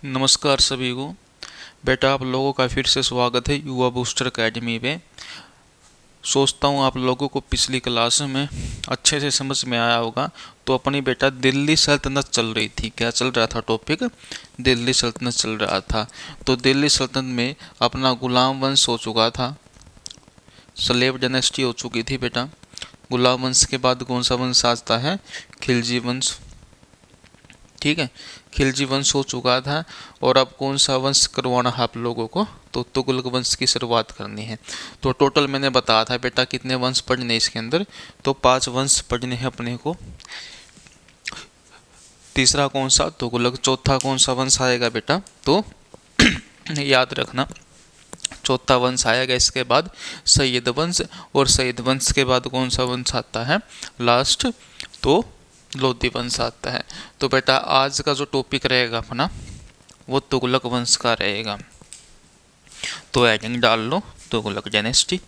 नमस्कार सभी को। बेटा आप लोगों का फिर से स्वागत है युवा बूस्टर एकेडमी पे। सोचता हूँ आप लोगों को पिछली क्लास में अच्छे से समझ में आया होगा। तो अपनी बेटा दिल्ली सल्तनत चल रही थी, क्या चल रहा था टॉपिक? दिल्ली सल्तनत चल रहा था। तो दिल्ली सल्तनत में अपना गुलाम वंश हो चुका था, स्लेव डायनेस्टी हो चुकी थी बेटा। गुलाम वंश के बाद कौन सा वंश आता है? खिलजी वंश। ठीक है, खिलजी वंश हो चुका था। और अब कौन सा वंश करवाना है आप लोगों को? तो तुगलक वंश की शुरुआत करनी है। तो टोटल मैंने बताया था बेटा कितने वंश पढ़ने इसके अंदर, तो 5 वंश पढ़ने हैं अपने को। तीसरा कौन सा? तुगलक। चौथा कौन सा वंश आएगा बेटा? तो याद रखना, चौथा वंश आएगा इसके बाद सैयद वंश। और सैयद वंश के बाद कौन सा वंश आता है लास्ट? तो लोधी वंश आता है। तो बेटा आज का जो टॉपिक रहेगा अपना वो तुगलक वंश का रहेगा। तो हेडिंग डाल लो तुगलक डायनेस्टी।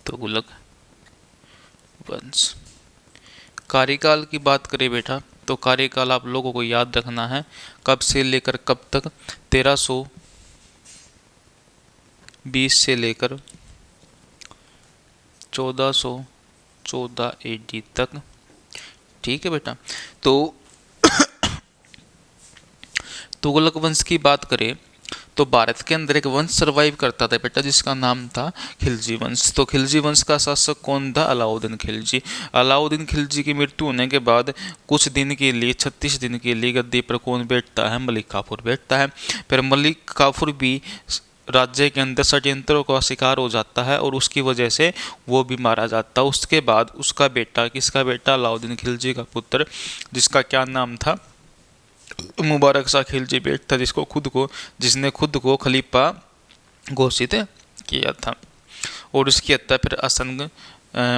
तुगलक वंश। कार्यकाल की बात करें बेटा तो कार्यकाल आप लोगों को याद रखना है कब से लेकर कब तक? 1320 से लेकर 1414 AD तक। ठीक है बेटा। तो तुगलक वंश की बात करें तो भारत के अंदर एक वंश सरवाइव करता था बेटा जिसका नाम था खिलजी वंश। तो खिलजी वंश का शासक कौन था? अलाउद्दीन खिलजी। अलाउद्दीन खिलजी की मृत्यु होने के बाद कुछ दिन के लिए 36 दिन के लिए गद्दी पर कौन बैठता है? मलिक काफूर बैठता है। फिर मलिक काफूर भी राज्य के अंदर षड्यंत्रों का शिकार हो जाता है और उसकी वजह से वो भी मारा जाता है। उसके बाद उसका बेटा, किसका बेटा? अलाउद्दीन खिलजी का पुत्र, जिसका क्या नाम था? मुबारक शाह खिलजी बेट था, जिसने खुद को खलीफा घोषित किया था। और उसकी हत्या फिर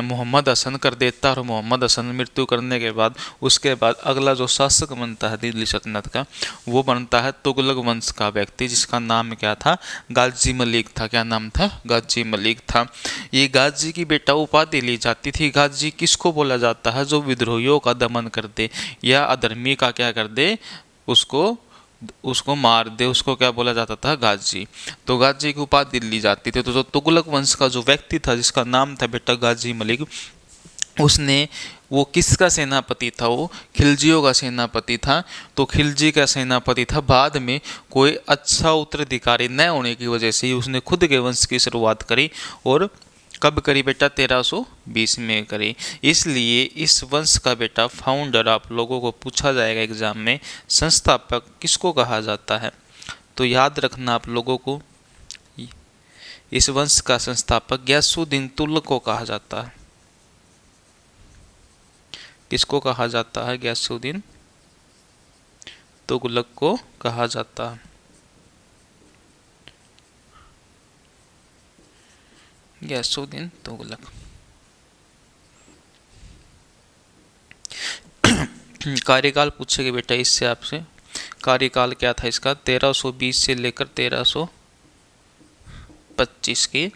मोहम्मद हसन कर देता है। और मोहम्मद हसन मृत्यु करने के बाद उसके बाद अगला जो शासक बनता है दिल्ली सल्तनत का, वो बनता है तुगलक वंश का व्यक्ति, जिसका नाम क्या था? गाजी मलिक था। क्या नाम था? गाजी मलिक था। ये गाजी की बेटा उपाधि ली जाती थी। गाजी किसको बोला जाता है? जो विद्रोहियों का दमन कर दे या अधर्मी का क्या कर दे, उसको उसको मार दे, उसको क्या बोला जाता था? गाजी। तो गाजी की उपाधि ली जाती थी। तो जो तुगलक वंश का जो व्यक्ति था जिसका नाम था बेटा गाजी मलिक, उसने, वो किसका सेनापति था? वो खिलजियों का सेनापति था। तो खिलजी का सेनापति था। बाद में कोई अच्छा उत्तराधिकारी न होने की वजह से ही उसने खुद के वंश की शुरुआत करी। और कब करी बेटा? 1320 में करी। इसलिए इस वंश का बेटा फाउंडर आप लोगों को पूछा जाएगा एग्जाम में, संस्थापक किसको कहा जाता है? तो याद रखना आप लोगों को, इस वंश का संस्थापक गयासुद्दीन तुगलक को कहा जाता है। किसको कहा जाता है? गयासुद्दीन तुगलक को कहा जाता है। गयासुद्दीन तुगलक। कार्यकाल पूछेगा बेटा इससे आपसे। कार्यकाल क्या था इसका? 1320 से लेकर 1325 के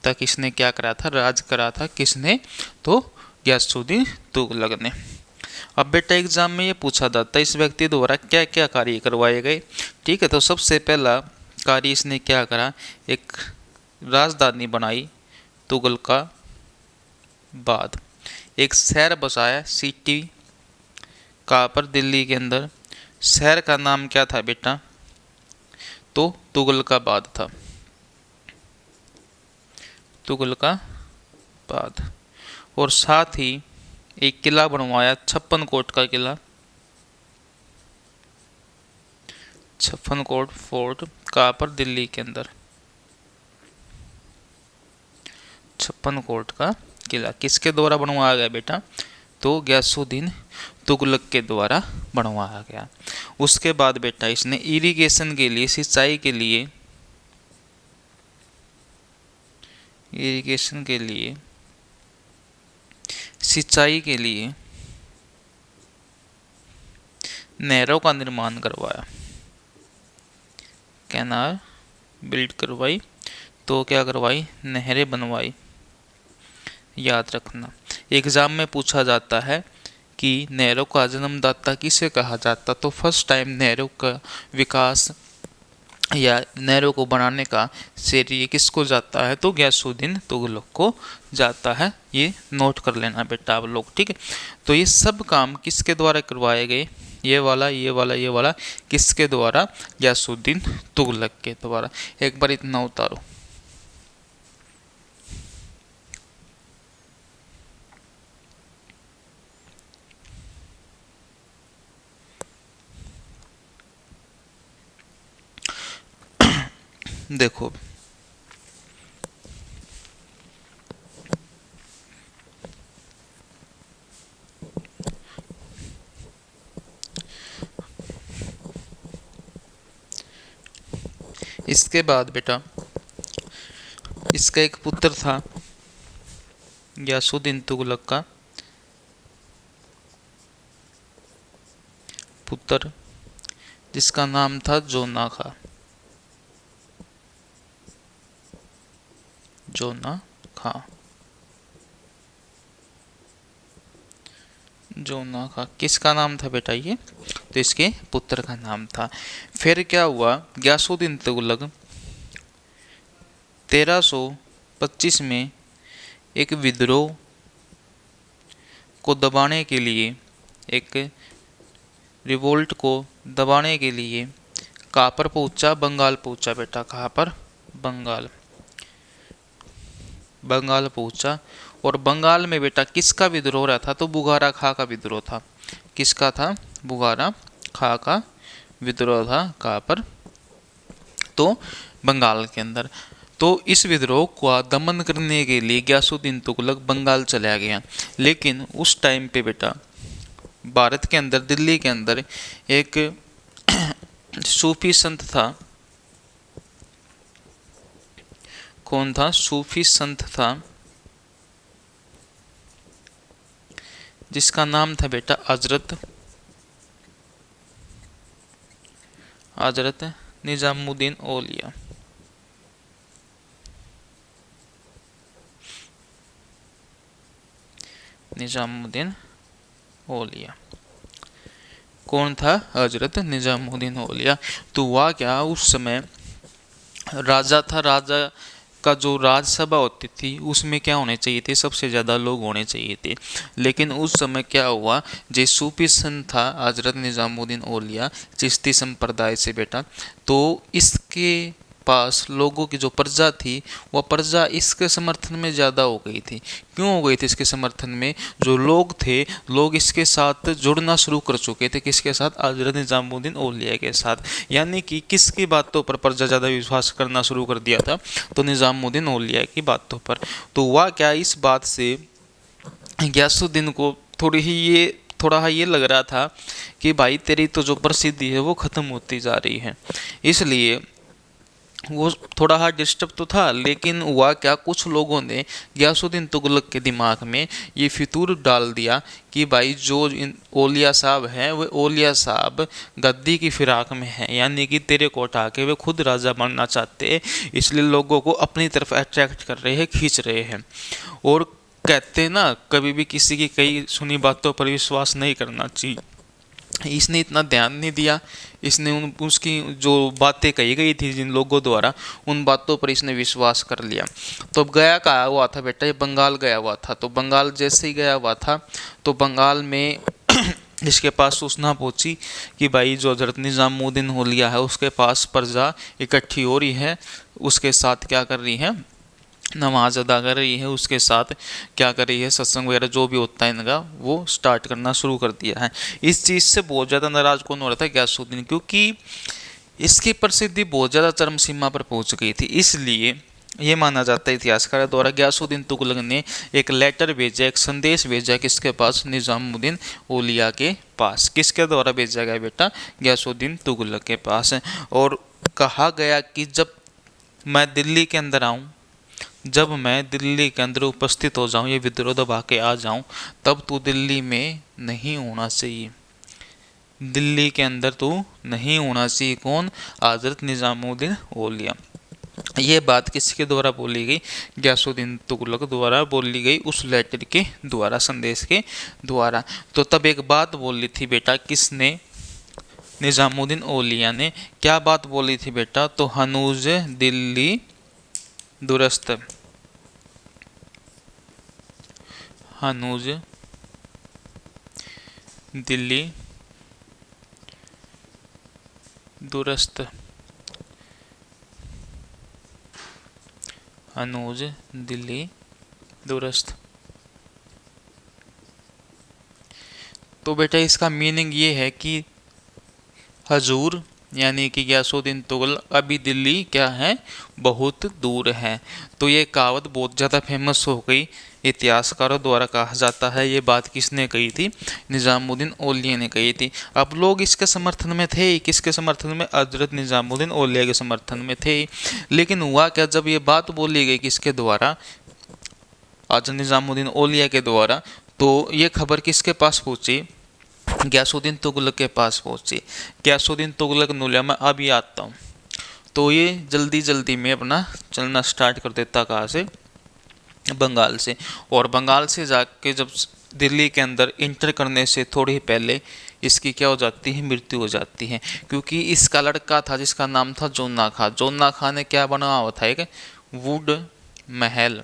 तक इसने क्या करा था? राज करा था। किसने? तो गयासुद्दीन तुगलक ने। अब बेटा एग्जाम में ये पूछा जाता है इस व्यक्ति द्वारा क्या क्या कार्य करवाए गए। ठीक है, तो सबसे पहला कार्य इसने क्या करा? एक राजधानी बनाई तुगलकाबाद। एक शहर बसाया, सिटी, कहाँ पर? दिल्ली के अंदर। शहर का नाम क्या था बेटा? तो तुगलकाबाद था। तुगलकाबाद। और साथ ही एक किला बनवाया, 56 कोट का किला, 56 कोट फोर्ट। कहाँ पर? दिल्ली के अंदर। 56 कोट का किला किसके द्वारा बनवाया गया बेटा? तो गयासुद्दीन तुगलक के द्वारा बनवाया गया। उसके बाद बेटा इसने इरिगेशन के लिए, सिंचाई के लिए, इरिगेशन के लिए, सिंचाई के लिए नहरों का निर्माण करवाया। कैनाल बिल्ड करवाई, तो क्या करवाई, नहरें बनवाई। याद रखना, एग्जाम में पूछा जाता है कि नहरों का जन्मदाता किसे कहा जाता, तो फर्स्ट टाइम नहरों का विकास या नहरों को बनाने का श्रेय किसको जाता है, तो गयासुद्दीन तुगलक को जाता है। ये नोट कर लेना बेटा आप लोग, ठीक है। तो ये सब काम किसके द्वारा करवाए गए, ये वाला ये वाला ये वाला किसके द्वारा, गयासुद्दीन तुगलक के द्वारा। एक बार इतना उतारो। देखो इसके बाद बेटा इसका एक पुत्र था गयासुद्दीन तुगलक का पुत्र, जिसका नाम था जोना खां। जोना खां, जोना खां किसका नाम था बेटा, ये तो इसके पुत्र का नाम था। फिर क्या हुआ, गयासुद्दीन तुगलक 1325 में एक विद्रोह को दबाने के लिए, एक रिवोल्ट को दबाने के लिए कहाँ पर पहुंचा, बंगाल पहुंचा बेटा। कहाँ पर, बंगाल, बंगाल पहुंचा। और बंगाल में बेटा किसका विद्रोह रहा था, तो बुगारा खां का विद्रोह था। किसका था, बुगारा खां का विद्रोह था। कहाँ पर, तो बंगाल के अंदर। तो इस विद्रोह का दमन करने के लिए गयासुद्दीन तुगलक बंगाल चला गया। लेकिन उस टाइम पे बेटा भारत के अंदर, दिल्ली के अंदर एक सूफी संत था। कौन था, सूफी संत था, जिसका नाम था बेटा हजरत निजामुद्दीन औलिया। निजामुद्दीन औलिया कौन था, हजरत निजामुद्दीन औलिया। तो वह क्या, उस समय राजा था। राजा का जो राज्यसभा होती थी उसमें क्या होने चाहिए थे, सबसे ज़्यादा लोग होने चाहिए थे। लेकिन उस समय क्या हुआ, जो सूफी संत था हजरत निजामुद्दीन औलिया चिश्ती संप्रदाय से बेटा, तो इसके पास लोगों की जो प्रजा थी वह प्रजा इसके समर्थन में ज़्यादा हो गई थी। क्यों हो गई थी इसके समर्थन में, जो लोग थे, लोग इसके साथ जुड़ना शुरू कर चुके थे। किसके साथ, हजरत निजामुद्दीन औलिया के साथ। यानी कि किसकी बातों पर प्रजा ज़्यादा विश्वास करना शुरू कर दिया था, तो निजामुद्दीन औलिया की बातों पर। तो वह क्या, इस बात से गयासुद्दीन को थोड़ा ये लग रहा था कि भाई तेरी तो जो प्रसिद्धि है वो ख़त्म होती जा रही है। इसलिए वो थोड़ा हाँ डिस्टर्ब तो था। लेकिन हुआ क्या, कुछ लोगों ने गयासुद्दीन तुगलक के दिमाग में ये फितूर डाल दिया कि भाई जो औलिया साहब हैं वे औलिया साहब गद्दी की फिराक में हैं, यानी कि तेरे को हटा के वे खुद राजा बनना चाहते हैं, इसलिए लोगों को अपनी तरफ अट्रैक्ट कर रहे हैं, खींच रहे हैं। और कहते हैं ना, कभी भी किसी की कई सुनी बातों पर विश्वास नहीं करना चाहिए। इसने इतना ध्यान नहीं दिया, इसने उसकी जो बातें कही गई थी जिन लोगों द्वारा, उन बातों पर इसने विश्वास कर लिया। तो अब गया कहा हुआ था बेटा, ये बंगाल गया हुआ था। तो बंगाल जैसे ही गया हुआ था तो बंगाल में इसके पास सूचना पहुंची कि भाई जो हजरत निजामुद्दीन औलिया है उसके पास प्रजा इकट्ठी हो रही है, उसके साथ क्या कर रही है, नमाज अदा कर रही है, उसके साथ क्या कर रही है, सत्संग वगैरह जो भी होता है इनका वो स्टार्ट करना शुरू कर दिया है। इस चीज़ से बहुत ज़्यादा नाराज कौन हो रहा था, गयासुद्दीन, क्योंकि इसकी प्रसिद्धि बहुत ज़्यादा चरम सीमा पर पहुंच गई थी। इसलिए ये माना जाता है इतिहासकारों द्वारा, गयासुद्दीन तुगलक ने एक लेटर भेजा, एक संदेश भेजा किसके पास, निजामुद्दीन औलिया के पास। किसके द्वारा भेजा गया बेटा, गयासुद्दीन तुगलक के पास। और कहा गया कि जब मैं दिल्ली के अंदर उपस्थित हो जाऊं, ये विद्रोह दबा के आ जाऊं, तब तू दिल्ली में नहीं होना चाहिए। दिल्ली के अंदर तू नहीं होना चाहिए। कौन, हजरत निजामुद्दीन औलिया। ये बात किसके द्वारा बोली गई? गयासुद्दीन तुगलक द्वारा बोली गई, उस लेटर के द्वारा, संदेश के द्वारा। तो तब एक बात बोली थी बेटा, किसने? निजामुद्दीन औलिया ने। क्या बात बोली थी बेटा? तो हनूज दिल्ली दुरस्त, हनूज दिल्ली दुरस्त, हनूज दिल्ली दुरस्त। तो बेटा इसका मीनिंग ये है कि हजूर यानी कि गयासुद्दीन तुगलक अभी दिल्ली क्या है? बहुत दूर है। तो ये कहावत बहुत ज़्यादा फेमस हो गई, इतिहासकारों द्वारा कहा जाता है। ये बात किसने कही थी? निजामुद्दीन औलिया ने कही थी। अब लोग इसके समर्थन में थे, किसके समर्थन में? हजरत निजामुद्दीन औलिया के समर्थन में थे। लेकिन हुआ क्या, जब ये बात बोली गई किसके द्वारा? हजरत निजामुद्दीन औलिया के द्वारा, तो ये खबर किसके पास पहुंची? गयासुद्दीन तुगलक के पास पहुंची। गयासुद्दीन तुगलक ने बोला मैं अभी आता हूँ। तो ये जल्दी जल्दी में अपना चलना स्टार्ट कर देता, कहाँ से? बंगाल से। और बंगाल से जाके जब दिल्ली के अंदर इंटर करने से थोड़ी पहले इसकी क्या हो जाती है? मृत्यु हो जाती है। क्योंकि इसका लड़का था जिसका नाम था जोना खां। जोना खां ने क्या बनवाया हुआ था? एक वुड महल,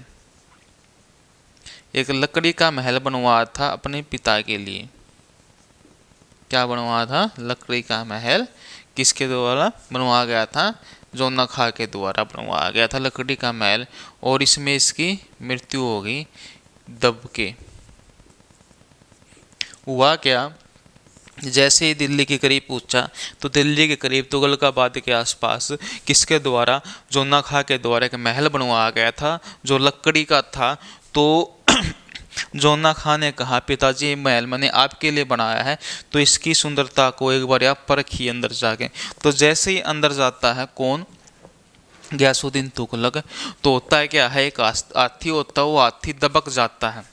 एक लकड़ी का महल बनवाया था अपने पिता के लिए। क्या बनवाया था? लकड़ी का महल। किसके द्वारा बनवाया गया था? जोना खां के द्वारा बनवाया गया था लकड़ी का महल। और इसमें इसकी मृत्यु हो गई दब के। हुआ क्या, जैसे ही दिल्ली के करीब पहुंचा, तो दिल्ली के करीब तुगलकाबाद के आसपास किसके द्वारा? जोना खां के द्वारा एक महल बनवाया गया था जो लकड़ी का था। तो जोना खां ने कहा पिताजी ये महल मैंने आपके लिए बनाया है, तो इसकी सुंदरता को एक बार आप परखिए अंदर जाके। तो जैसे ही अंदर जाता है कौन? गयासुद्दीन तुगलक। तो होता है क्या है, एक हाथी होता है, वो हाथी दबक जाता है।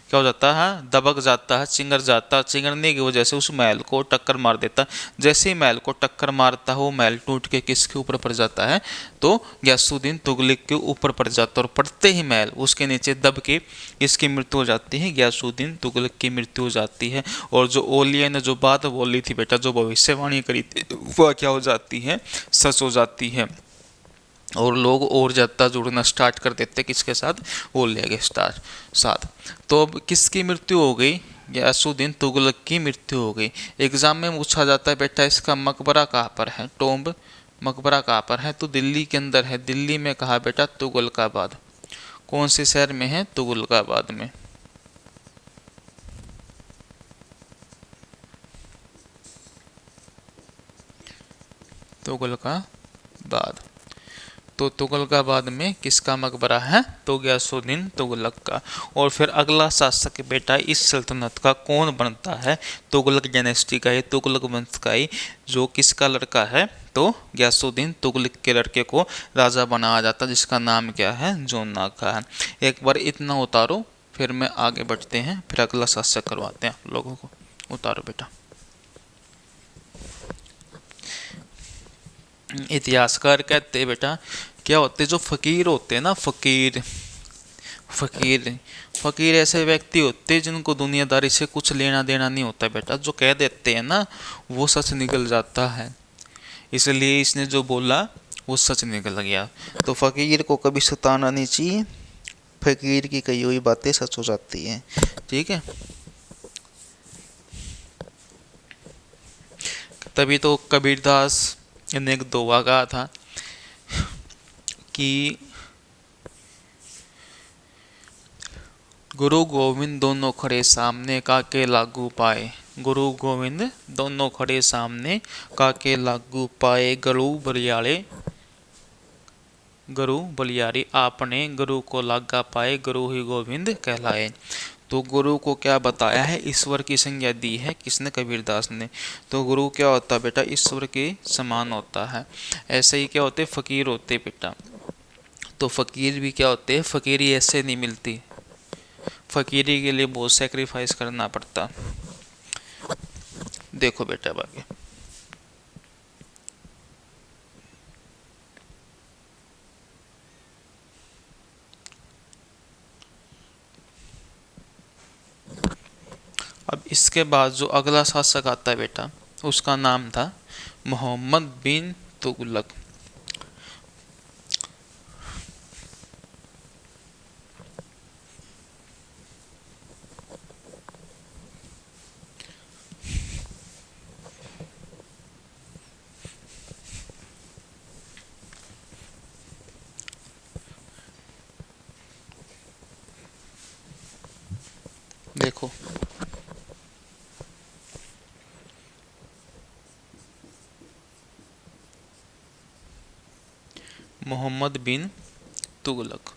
क्या हो जाता है? दबक जाता है, चिंगर जाता है। चिंगरने की वजह से उस महल को टक्कर मार देता है। जैसे ही महल को टक्कर मारता है वो महल टूट के किसके ऊपर पड़ जाता है? तो गयासुद्दीन तुगलक के ऊपर पड़ जाता है। और पड़ते ही महल उसके नीचे दब के इसकी मृत्यु हो जाती है, गयासुद्दीन तुगलक की मृत्यु हो जाती है। और जो औलिया ने जो बात बोली थी बेटा, जो भविष्यवाणी करी थी, वह क्या हो जाती है? सच हो जाती है। और लोग और ज़्यादा जुड़ना स्टार्ट कर देते किसके साथ? औलिया के साथ। तो अब किसकी मृत्यु हो गई? गयासुद्दीन तुगलक की मृत्यु हो गई। एग्जाम में पूछा जाता है बेटा इसका मकबरा कहाँ पर है? टोम्ब, मकबरा कहाँ पर है? तो दिल्ली के अंदर है। दिल्ली में कहा बेटा? तुगलकाबाद। कौन से शहर में है? तुगलकाबाद में। तुगलकाबाद। तो तुगलकाबाद में किसका मकबरा है? तो गयासुद्दीन तुगलक का। और फिर अगला शासक बेटा इस सल्तनत का कौन बनता है? तुगलक डायनेस्टी का, ये तुगलक वंश का ही जो किसका लड़का है? तो गयासुद्दीन तुगलक के लड़के को राजा बनाया जाता, जिसका नाम क्या है? जोना खां है। एक बार इतना उतारो, फिर मैं आगे बढ़ते हैं, फिर अगला शासक करवाते हैं लोगों को। उतारो बेटा। इतिहासकार कहते हैं बेटा, क्या होते जो फकीर होते हैं ना, फकीर फकीर फकीर ऐसे व्यक्ति होते हैं जिनको दुनियादारी से कुछ लेना देना नहीं होता बेटा। जो कह देते हैं ना वो सच निकल जाता है। इसलिए इसने जो बोला वो सच निकल गया। तो फकीर को कभी सताना नहीं चाहिए, फकीर की कही हुई बातें सच हो जाती हैं। ठीक है, तभी तो कबीरदास ने एक दोहा कहा था कि गुरु गोविंद दोनों खड़े सामने काके लागू पाए। गुरु गोविंद दोनों खड़े सामने काके लागू पाए। गुरु बलियारे आपने गुरु को लागा पाए। गुरु ही गोविंद कहलाए। तो गुरु को क्या बताया है? ईश्वर की संज्ञा दी है किसने? कबीरदास ने। तो गुरु क्या होता है बेटा? ईश्वर के समान होता है। ऐसे ही क्या होते? फकीर होते बेटा। तो फकीर भी क्या होते हैं? फकीरी ऐसे नहीं मिलती, फकीरी के लिए बहुत सेक्रीफाइस करना पड़ता। देखो बेटा आगे, इसके बाद जो अगला शासक आता है बेटा, उसका नाम था मोहम्मद बिन तुगलक। देखो मोहम्मद बिन तुगलक।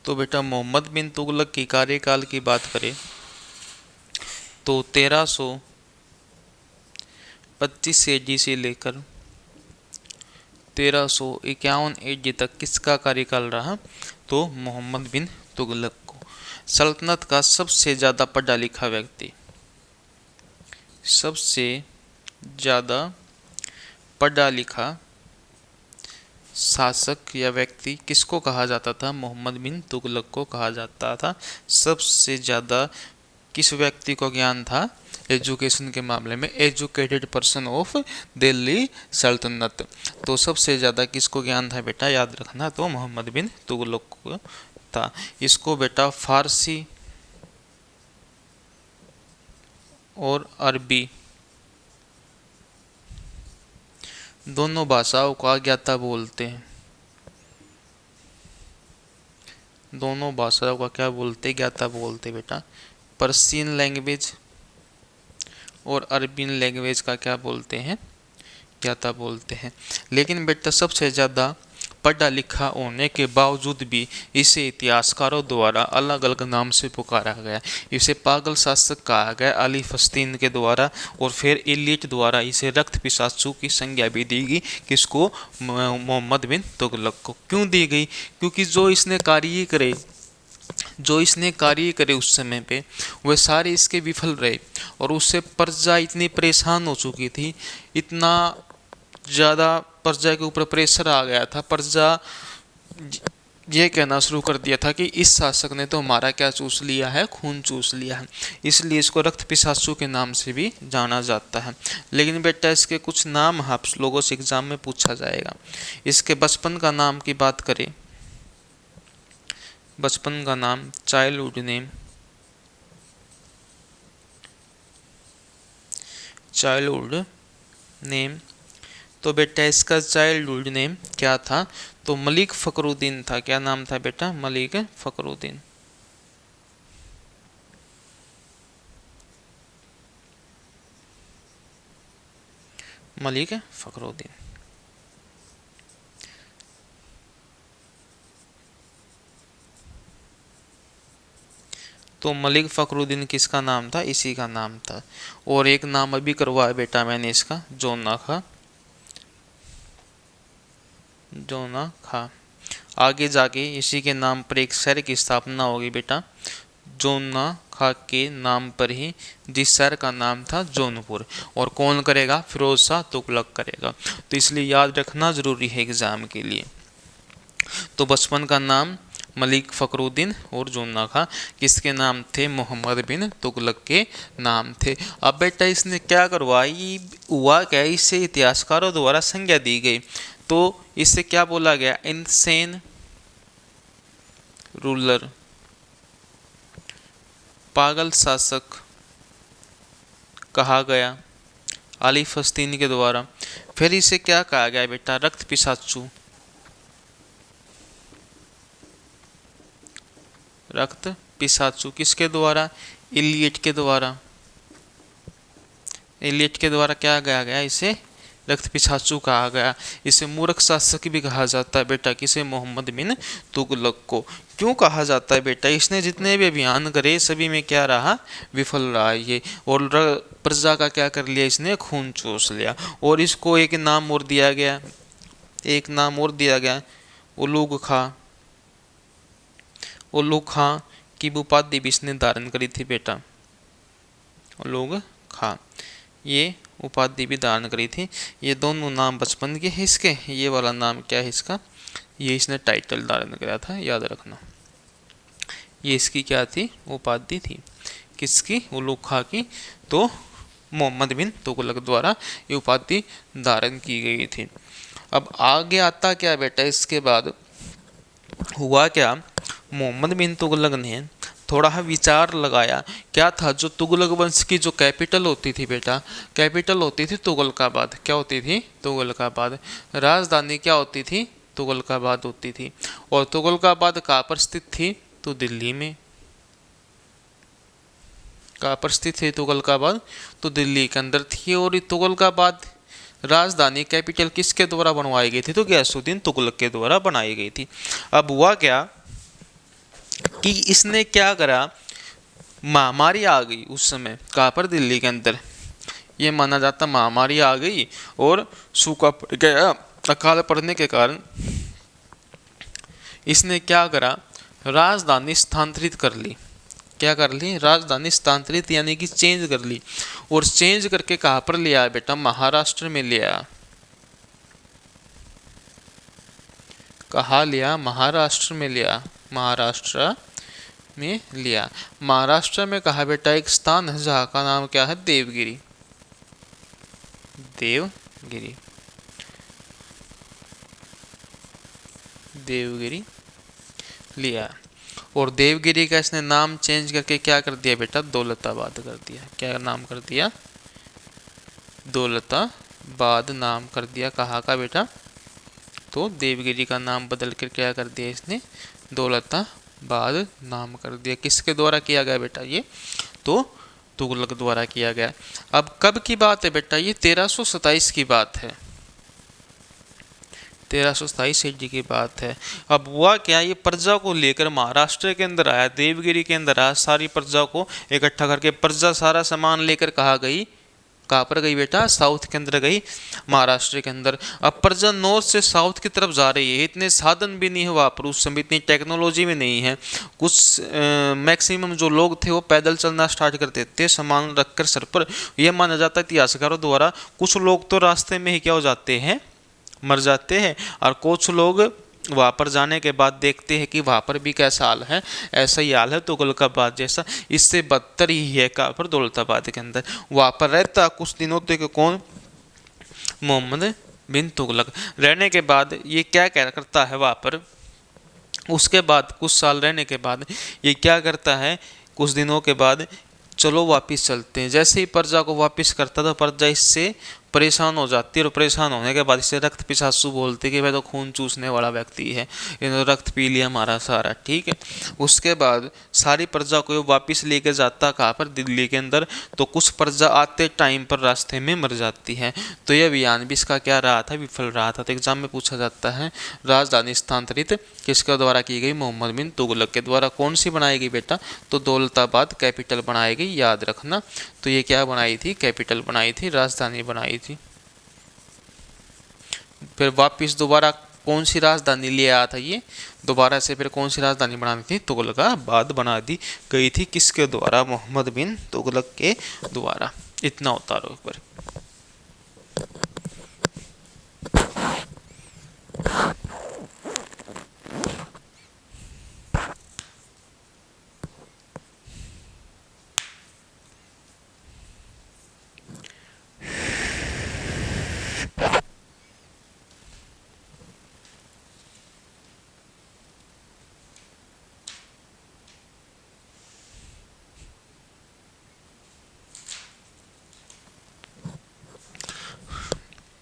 तो बेटा मोहम्मद बिन तुगलक की कार्यकाल की बात करें तो 1325 एडी से लेकर 1351 एडी तक किसका कार्यकाल रहा? तो मोहम्मद बिन तुगलक को। सल्तनत का सबसे ज़्यादा पढ़ा लिखा व्यक्ति, सबसे ज़्यादा पढ़ा लिखा शासक या व्यक्ति किसको कहा जाता था? मोहम्मद बिन तुगलक को कहा जाता था। सबसे ज़्यादा किस व्यक्ति को ज्ञान था एजुकेशन के मामले में? एजुकेटेड पर्सन ऑफ दिल्ली सल्तनत। तो सबसे ज़्यादा किसको ज्ञान था बेटा? याद रखना, तो मोहम्मद बिन तुगलक को था। इसको बेटा फारसी और अरबी दोनों भाषाओं का ज्ञाता बोलते हैं। दोनों भाषाओं का क्या बोलते? ज्ञाता बोलते बेटा। पर्शियन लैंग्वेज और अरबियन लैंग्वेज का क्या बोलते हैं? ज्ञाता बोलते हैं। लेकिन बेटा सबसे ज़्यादा पढ़ा लिखा होने के बावजूद भी इसे इतिहासकारों द्वारा अलग अलग नाम से पुकारा गया। इसे पागल शासक कहा गया अली फस्तीन के द्वारा, और फिर एलियट द्वारा इसे रक्त पिशाचु की संज्ञा भी दी गई। किसको? मोहम्मद बिन तुगलक को। क्यों दी गई? क्योंकि जो इसने कार्य करे उस समय पे वह सारे इसके विफल रहे, और उससे प्रजा इतनी परेशान हो चुकी थी, इतना ज़्यादा प्रजा के ऊपर प्रेशर आ गया था। प्रजा ये कहना शुरू कर दिया था कि इस शासक ने तो हमारा क्या चूस लिया है? खून चूस लिया है। इसलिए इसको रक्त पिशाचु के नाम से भी जाना जाता है। लेकिन बेटा इसके कुछ नाम आप लोगों से एग्जाम में पूछा जाएगा। इसके बचपन का नाम की बात करें, बचपन का नाम चाइल्डहुड नेम, चाइल्डहुड नेम, तो बेटा इसका चाइल्डहुड नेम क्या था? तो मलिक फखरुद्दीन था। क्या नाम था बेटा? मलिक फखरुद्दीन। मलिक फखरुद्दीन। तो मलिक फखरुद्दीन किसका नाम था? इसी का नाम था। और एक नाम अभी करवाया बेटा मैंने इसका, जोना खा। जोना खा। आगे जाके इसी के नाम पर एक शहर की स्थापना होगी बेटा, जोना खा के नाम पर ही, जिस शहर का नाम था जौनपुर। और कौन करेगा? फिरोज शाह तुगलक करेगा। तो इसलिए याद रखना जरूरी है एग्जाम के लिए। तो बचपन का नाम मलिक फखरुद्दीन और जोना खा किसके नाम थे? मोहम्मद बिन तुगलक के नाम थे। अब बेटा इसने क्या करवाई? हुआ क्या? इससे इतिहासकारों द्वारा संज्ञा दी गई। तो इससे क्या बोला गया? इनसेन रूलर, पागल शासक कहा गया अली फस्तीनी के द्वारा। फिर इसे क्या कहा गया बेटा? रक्त पिशाचु। रक्त पिशाचु किसके द्वारा? इलियट के द्वारा। इलियट के द्वारा क्या कहा गया? इसे रक्त पिशाचु कहा गया। इसे मूर्ख शासक भी कहा जाता है बेटा। किसे? मोहम्मद बिन तुगलक को। क्यों कहा जाता है बेटा? इसने जितने भी अभियान करे सभी में क्या रहा? विफल रहा ये। और प्रजा का क्या कर लिया? इसने खून चूस लिया। और इसको एक नाम और दिया गया, एक नाम और दिया गया, उलूग खां। उलूग खां की उपाधि भी इसने धारण करी थी बेटा, उलूग खां। ये उपाधि भी धारण करी थी। ये दोनों नाम बचपन के हैं इसके, ये वाला नाम क्या है इसका, ये इसने टाइटल धारण करा था, याद रखना। ये इसकी क्या थी, उपाधि थी, किसकी, उलूग खां की। तो मोहम्मद बिन तुगलक द्वारा ये उपाधि धारण की गई थी। अब आगे आता क्या बेटा, इसके बाद हुआ क्या, मोहम्मद बिन तुगलक ने थोड़ा विचार लगाया। क्या था, जो तुगलक वंश की जो कैपिटल होती थी बेटा, कैपिटल होती थी तुगलकाबाद। क्या होती थी, तुगलकाबाद। राजधानी क्या होती थी, तुगलकाबाद होती थी। और तुगलकाबाद कहाँ पर स्थित थी, तो दिल्ली में। कहाँ पर स्थित है तुगलकाबाद, तो दिल्ली के अंदर थी। और तुगलकाबाद राजधानी कैपिटल किसके द्वारा बनवाई गई थी, तो गयासुद्दीन तुगलक के द्वारा बनाई गई थी। अब हुआ क्या कि इसने क्या करा, महामारी आ गई उस समय, कहाँ पर, दिल्ली के अंदर। ये माना जाता महामारी आ गई और सूखा पड़ गया। अकाल पड़ने के कारण इसने क्या करा, राजधानी स्थानांतरित कर ली। क्या कर ली, राजधानी स्थानांतरित यानी कि चेंज कर ली। और चेंज करके कहाँ पर ले आया बेटा, महाराष्ट्र में ले आया। कहाँ लिया, महाराष्ट्र में लिया, महाराष्ट्र में लिया। महाराष्ट्र में कहा बेटा, एक स्थान है जहाँ का नाम क्या है, देवगिरी। देवगिरी, देवगिरी लिया। और देवगिरी का इसने नाम चेंज करके क्या कर दिया बेटा, दौलताबाद कर दिया। क्या नाम कर दिया, दौलताबाद नाम कर दिया। कहाँ का बेटा, तो देवगिरी का नाम बदल कर क्या कर दिया इसने, दौलताबाद नाम कर दिया। किसके द्वारा किया गया बेटा, ये तो तुगलक द्वारा किया गया। अब कब की बात है बेटा, ये 1327 की बात है, 1327 AD की बात है। अब हुआ क्या, ये प्रजा को लेकर महाराष्ट्र के अंदर आया, देवगिरी के अंदर आया, सारी प्रजा को इकट्ठा करके। प्रजा सारा सामान लेकर कहाँ गई, कहाँ पर गई बेटा, साउथ के अंदर गई, महाराष्ट्र के अंदर। अब प्रजा नॉर्थ से साउथ की तरफ जा रही है, इतने साधन भी नहीं है वहाँ पर उस समय, इतनी टेक्नोलॉजी भी नहीं है। कुछ मैक्सिमम जो लोग थे वो पैदल चलना स्टार्ट कर देते, सामान रखकर सर पर। यह माना जाता है इतिहासकारों द्वारा, कुछ लोग तो रास्ते में ही क्या हो जाते हैं, मर जाते हैं। और कुछ लोग वहाँ पर जाने के बाद देखते हैं कि वहाँ पर भी कैसा हाल है, ऐसा ही हाल है तुगलकाबाद जैसा, इससे बदतर ही है कहाँ पर, दौलताबाद के अंदर। वहाँ पर रहता कुछ दिनों तक कौन, मोहम्मद बिन तुगलक। रहने के बाद ये क्या करता है वहाँ पर, उसके बाद कुछ साल रहने के बाद ये क्या करता है, कुछ दिनों के बाद, चलो वापिस चलते हैं। जैसे ही प्रजा को वापिस करता था, प्रजा इससे परेशान हो जाती है। और परेशान होने के बाद इसे रक्त पिशाचु बोलते कि भाई तो खून चूसने वाला व्यक्ति है, इन्होंने रक्त पी लिया हमारा सारा, ठीक है। उसके बाद सारी प्रजा को वापिस लेके जाता कहाँ पर, दिल्ली के अंदर। तो कुछ प्रजा आते टाइम पर रास्ते में मर जाती है। तो यह अभियान भी इसका क्या रहा था, विफल रहा था। तो एग्जाम में पूछा जाता है, राजधानी स्थानांतरित किसके द्वारा की गई, मोहम्मद बिन तुगलक के द्वारा। कौन सी बनाई गई बेटा, तो दौलताबाद कैपिटल बनाई गई, याद रखना। तो ये क्या बनाई थी, कैपिटल बनाई थी, राजधानी बनाई थी। फिर वापिस दोबारा कौन सी राजधानी ले आया था ये, दोबारा से फिर कौन सी राजधानी बनानी थी, तुगलकाबाद बना दी गई थी। किसके द्वारा, मोहम्मद बिन तुगलक के द्वारा। इतना उतारो एक बार।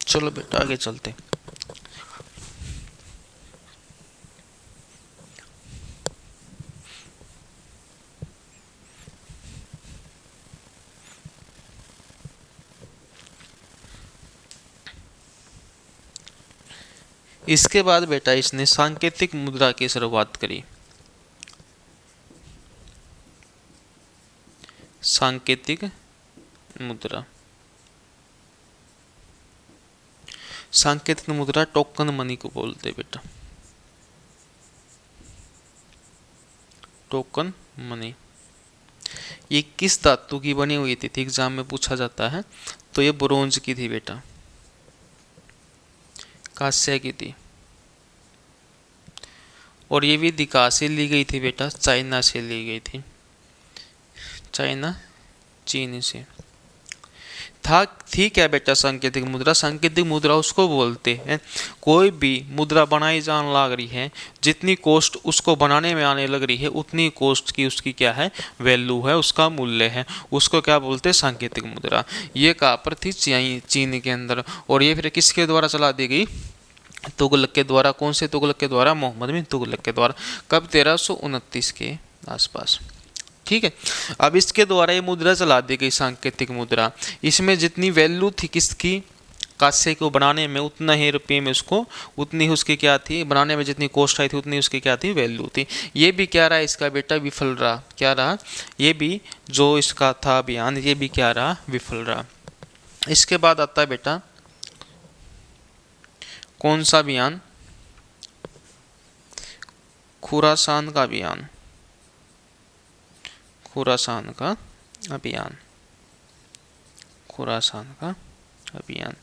चलो बेटा आगे चलते। इसके बाद बेटा इसने सांकेतिक मुद्रा की शुरुआत करी। सांकेतिक मुद्रा, सांकेतिक मुद्रा टोकन मनी को बोलते बेटा, टोकन मनी। ये किस धातु की बनी हुई थी, एग्जाम में पूछा जाता है। तो ये ब्रोंज की थी बेटा, कांस्य की थी। और ये विधि कहाँ से ली गई थी बेटा, चाइना से ली गई थी, चाइना, चीन से। था थी क्या बेटा सांकेतिक मुद्रा, सांकेतिक मुद्रा उसको बोलते हैं कोई भी मुद्रा बनाई जाने लग रही है, जितनी कॉस्ट उसको बनाने में आने लग रही है उतनी कॉस्ट की उसकी क्या है, वैल्यू है, उसका मूल्य है, उसको क्या बोलते हैं, सांकेतिक मुद्रा। ये कहाँ पर थी, चीन के अंदर। और ये फिर किसके द्वारा चला दी गई, तुगलक के द्वारा। कौन से तुगलक के द्वारा, मोहम्मद बिन तुगलक के द्वारा। कब, 1329 के आसपास। ठीक है। अब इसके द्वारा ये मुद्रा चला दी गई, सांकेतिक मुद्रा। इसमें जितनी वैल्यू थी किसकी, कांसे को बनाने में, उतना ही रुपये में उसको, उतनी ही उसकी क्या थी, बनाने में जितनी कॉस्ट आई थी उतनी उसकी क्या थी, वैल्यू थी। ये भी क्या रहा इसका बेटा, विफल रहा। क्या रहा, ये भी जो इसका था अभियान, ये भी क्या रहा, विफल रहा। इसके बाद आता है बेटा कौन सा अभियान, खुरासान का अभियान, खुरासान का अभियान, खुरासान का अभियान।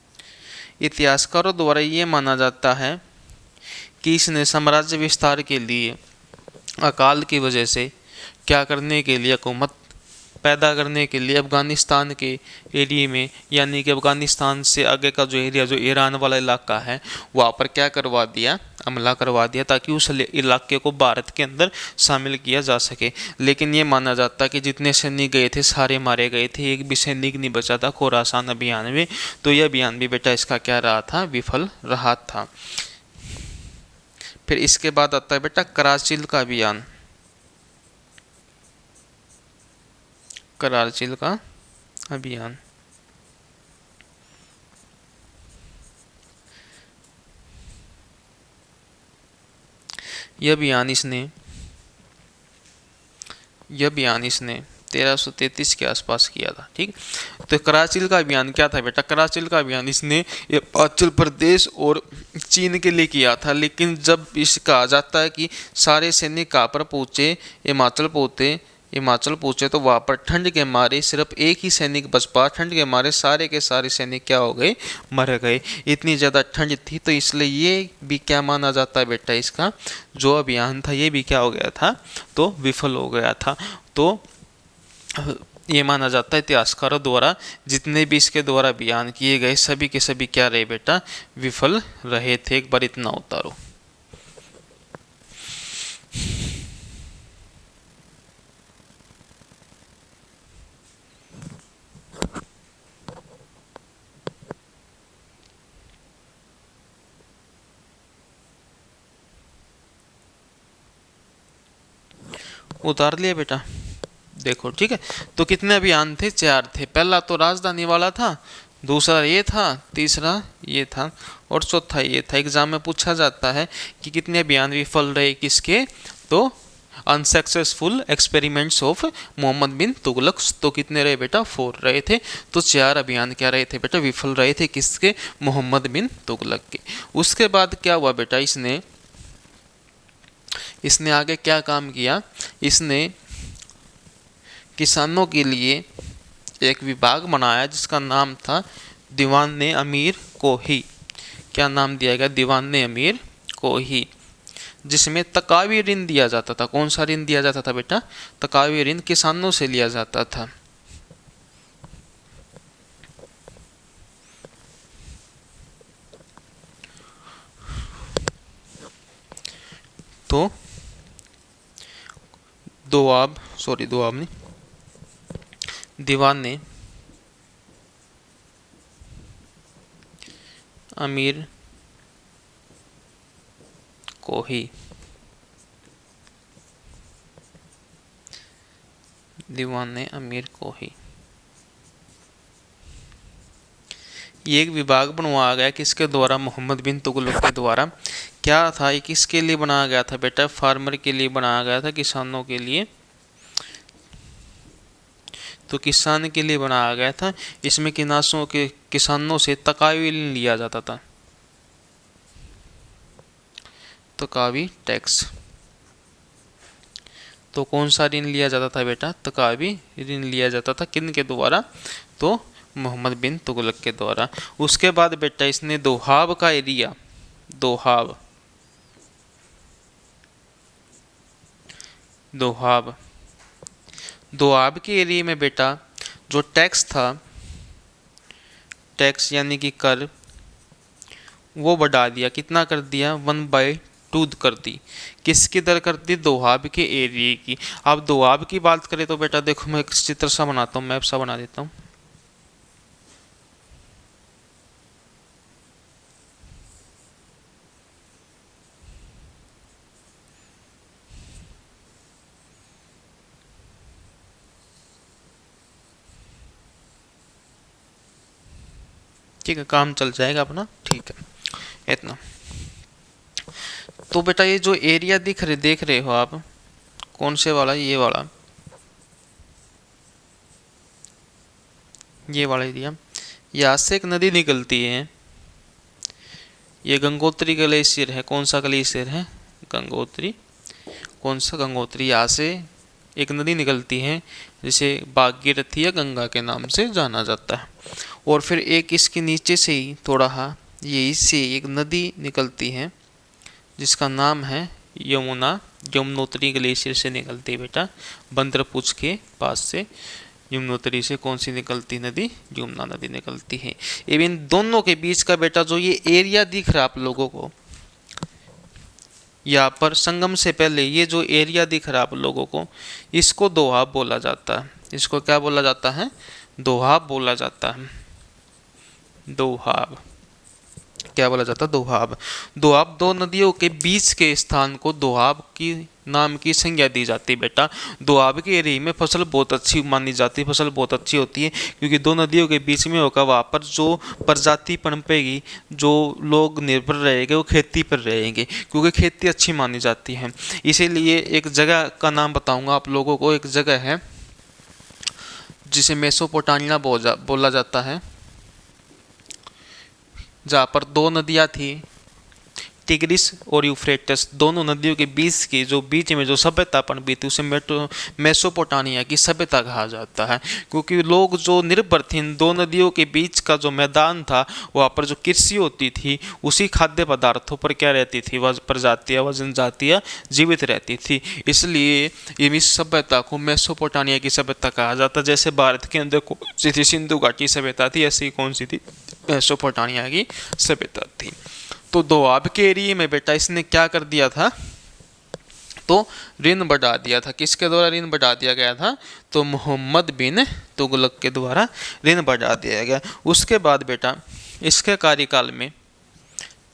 इतिहासकारों द्वारा ये माना जाता है कि इसने साम्राज्य विस्तार के लिए, अकाल की वजह से क्या करने के लिए, हुकूमत पैदा करने के लिए अफगानिस्तान के एरिया में, यानी कि अफगानिस्तान से आगे का जो एरिया, जो ईरान वाला इलाका है, वहाँ पर क्या करवा दिया, हमला करवा दिया, ताकि उस इलाके को भारत के अंदर शामिल किया जा सके। लेकिन ये माना जाता है कि जितने सैनिक गए थे सारे मारे गए थे, एक भी सैनिक नहीं बचा था खुरासान अभियान में। तो यह अभियान भी बेटा इसका क्या रहा था, विफल रहा था। फिर इसके बाद आता है बेटा कराचिल का अभियान, कराचिल का अभियान। यह अभियान इसने 1333 के आसपास किया था। ठीक। तो कराचिल का अभियान क्या था बेटा, कराचिल का अभियान इसने हिमाचल प्रदेश और चीन के लिए किया था। लेकिन जब इस कहा जाता है कि सारे सैनिक कहाँ पर पहुँचे, हिमाचल पहुँचे, तो वहाँ पर ठंड के मारे सिर्फ एक ही सैनिक बच पाया। ठंड के मारे सारे के सारे सैनिक क्या हो गए, मर गए। इतनी ज़्यादा ठंड थी, तो इसलिए ये भी क्या माना जाता है बेटा, इसका जो अभियान था ये भी क्या हो गया था, तो विफल हो गया था। तो ये माना जाता है इतिहासकारों द्वारा जितने भी इसके द्वारा अभियान किए गए सभी के सभी क्या रहे बेटा, विफल रहे थे। एक बार इतना उतारो। उतार लिया बेटा, देखो। ठीक है। तो कितने अभियान थे, 4 थे। पहला तो राजधानी वाला था, दूसरा ये था, तीसरा ये था, और चौथा ये था। एग्जाम में पूछा जाता है कि कितने अभियान विफल रहे किसके, तो अनसक्सेसफुल एक्सपेरिमेंट्स ऑफ मोहम्मद बिन तुगलक। तो कितने रहे बेटा, 4 रहे थे। तो 4 अभियान क्या रहे थे बेटा, विफल रहे थे, किसके, मोहम्मद बिन तुगलक के। उसके बाद क्या हुआ बेटा, इसने आगे क्या काम किया, इसने किसानों के लिए एक विभाग बनाया जिसका नाम था दीवान अमीर कोही। क्या नाम दिया गया, दीवान अमीर कोही, जिसमें तकावी ऋण दिया जाता था। कौन सा ऋण दिया जाता था बेटा, तकावी ऋण किसानों से लिया जाता था। तो दोआब नहीं, दीवान अमीर कोही, दीवान अमीर कोही, ये एक विभाग बनवाया गया किसके द्वारा, मोहम्मद बिन तुगलक के द्वारा। क्या था ये, किसके लिए बनाया गया था बेटा, फार्मर के लिए बनाया गया था, किसानों के लिए। तो किसान के लिए बनाया गया था। इसमें किसानों से तकावी ऋण लिया जाता था, तकावी टैक्स। तो कौन सा ऋण लिया जाता था बेटा, तकावी ऋण लिया जाता था, किन के द्वारा, तो मोहम्मद बिन तुगलक के द्वारा। उसके बाद बेटा इसने दोहाब का एरिया, दोहाब दोहाब दोआब के एरिया में बेटा जो टैक्स था, टैक्स यानी कि कर, वो बढ़ा दिया। कितना कर दिया? 1/2 कर दी। किसकी दर कर दी? दोआब के एरिया की। अब दोआब की बात करें तो बेटा देखो मैं एक चित्र सा बनाता हूँ, मैप सा बना देता हूँ। ठीक है, काम चल जाएगा अपना। ठीक है, इतना। तो बेटा ये जो एरिया देख रहे हो आप, कौन से वाला? ये वाला एरिया। यहाँ से एक नदी निकलती है, ये गंगोत्री ग्लेशियर है। कौन सा ग्लेशियर है? गंगोत्री। कौन सा? गंगोत्री। यहाँ से एक नदी निकलती है जिसे भागीरथी या गंगा के नाम से जाना जाता है। और फिर एक इसके नीचे से ही थोड़ा ये इससे एक नदी निकलती है जिसका नाम है यमुना। यमुनोत्री ग्लेशियर से निकलती है बेटा, बंदरपुच के पास से यमुनोत्री से कौन सी निकलती नदी? यमुना नदी निकलती है। इन दोनों के बीच का बेटा जो ये एरिया दिख रहा है आप लोगों को, यहाँ पर संगम से पहले ये जो एरिया दिख रहा है आप लोगों को, इसको दोहाब बोला जाता है। इसको क्या बोला जाता है? दोहाब बोला जाता है। दोहाब क्या बोला जाता है? दोहाब। दोआब दो नदियों के बीच के स्थान को दोआब की नाम की संज्ञा दी जाती है बेटा। दोआब के एरिया में फसल बहुत अच्छी मानी जाती है, फसल बहुत अच्छी होती है क्योंकि दो नदियों के बीच में होगा, वहाँ पर जो प्रजाति पनपेगी, जो लोग निर्भर रहेंगे वो खेती पर रहेंगे क्योंकि खेती अच्छी मानी जाती है। इसीलिए एक जगह का नाम बताऊंगा आप लोगों को। एक जगह है जिसे मेसोपोटामिया बोला जाता है, जहाँ पर दो नदियाँ थी, टिग्रिस और यूफ्रेटस। दोनों नदियों के बीच की जो बीच में जो सभ्यता पनपी थी उसे मेसोपोटामिया की सभ्यता कहा जाता है क्योंकि लोग जो निर्भर थे इन दो नदियों के बीच का जो मैदान था, वहाँ पर जो कृषि होती थी उसी खाद्य पदार्थों पर क्या रहती थी? वह प्रजातियाँ व जनजातियाँ जीवित रहती थी। इसलिए इस सभ्यता को मेसोपोटामिया की सभ्यता कहा जाता है। जैसे भारत के अंदर कौन सी थी? सिंधु घाटी सभ्यता थी, ऐसी कौन सी थी? मेसोपोटामिया की सभ्यता थी। तो दोआब के एरिया में बेटा इसने क्या कर दिया था? तो ऋण बढ़ा दिया था। किसके द्वारा ऋण बढ़ा दिया गया था? तो मोहम्मद बिन तुगलक के द्वारा ऋण बढ़ा दिया गया। उसके बाद बेटा इसके कार्यकाल में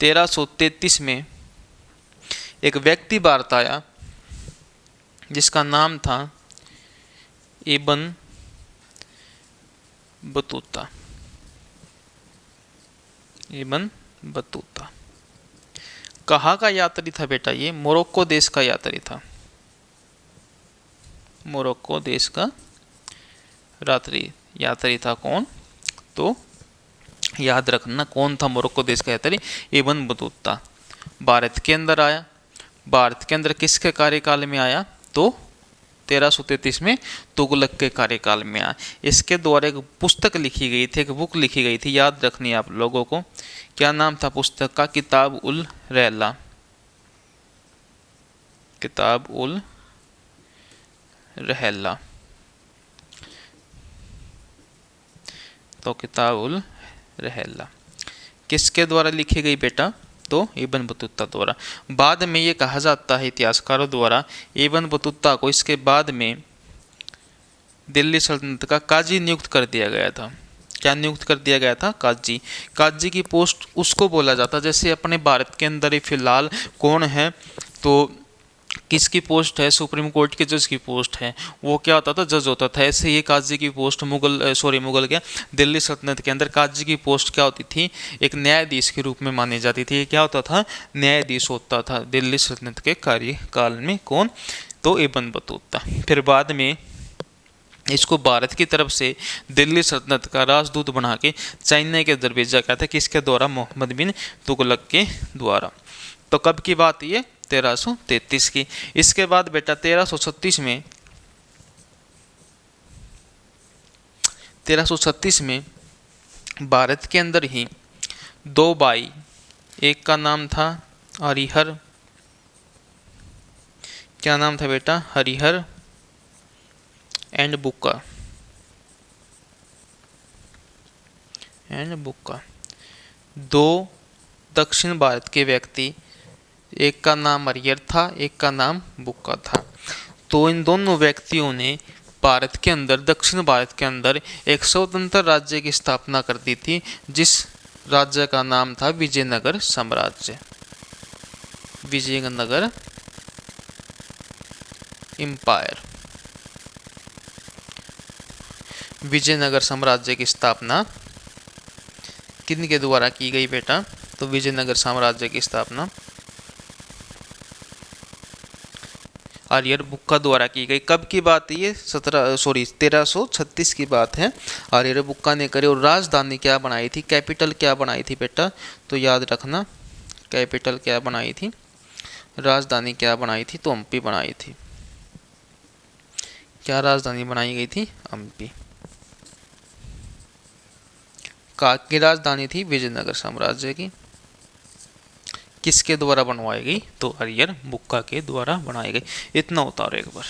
1333 में एक व्यक्ति भारत आया जिसका नाम था इब्न बतूता। इब्न बतूता कहाँ का यात्री था बेटा? ये मोरक्को देश का यात्री था। मोरक्को देश का यात्री था। कौन? तो याद रखना कौन था मोरक्को देश का यात्री? Ibn Battuta. भारत के अंदर आया। भारत के अंदर किसके कार्यकाल में आया? तो 1333 में तुगलक के कार्यकाल में आया। इसके द्वारा एक पुस्तक लिखी गई थी, एक बुक लिखी गई थी, याद रखनी है आप लोगों को। क्या नाम था पुस्तक का? किताब उल रहला। किताब उल रहला। तो किताब उल रहला किसके द्वारा लिखी गई बेटा? तो इब्न बतूता द्वारा। बाद में ये कहा जाता है इतिहासकारों द्वारा, इब्न बतूता को इसके बाद में दिल्ली सल्तनत का काजी नियुक्त कर दिया गया था। क्या नियुक्त कर दिया गया था? काजी। काजी की पोस्ट उसको बोला जाता, जैसे अपने भारत के अंदर ही फिलहाल कौन है तो किसकी पोस्ट है? सुप्रीम कोर्ट के जज की पोस्ट है, वो क्या होता था? जज होता था। ऐसे ये काजी की पोस्ट मुगल क्या दिल्ली सल्तनत के अंदर काजी की पोस्ट क्या होती थी? एक न्यायाधीश के रूप में मानी जाती थी। क्या होता था? न्यायाधीश होता था दिल्ली सल्तनत के कार्यकाल में। कौन? तो इब्न बतूता। फिर बाद में इसको भारत की तरफ से दिल्ली सल्तनत का राजदूत बना के चाइना के अंदर भेजा गया था। किसके द्वारा? मोहम्मद बिन तुगलक के द्वारा। तो कब की बात ये? 1333 की। इसके बाद बेटा 1336 में भारत के अंदर ही दो भाई, एक का नाम था हरिहर, क्या नाम था बेटा, हरिहर एंड बुक्का, दो दक्षिण भारत के व्यक्ति, एक का नाम हरिहर था, एक का नाम बुक्का था। तो इन दोनों व्यक्तियों ने भारत के अंदर, दक्षिण भारत के अंदर एक स्वतंत्र राज्य की स्थापना कर दी थी, जिस राज्य का नाम था विजयनगर साम्राज्य, विजयनगर एम्पायर। विजयनगर साम्राज्य की स्थापना किन के द्वारा की गई बेटा, तो विजयनगर साम्राज्य की स्थापना आर्यर बुक्का द्वारा की गई। कब की बात है ये, 1336 की बात है, आर्यर बुक्का ने करी। और राजधानी क्या बनाई थी, कैपिटल क्या बनाई थी बेटा, तो याद रखना कैपिटल क्या बनाई थी, राजधानी क्या बनाई थी, तो हम्पी बनाई थी। क्या राजधानी बनाई गई थी, हम्पी। की राजधानी थी विजयनगर साम्राज्य की। किसके द्वारा बनवाई गई, तो आर्यर बुक्का के द्वारा बनाई गई। इतना उतारो एक बार।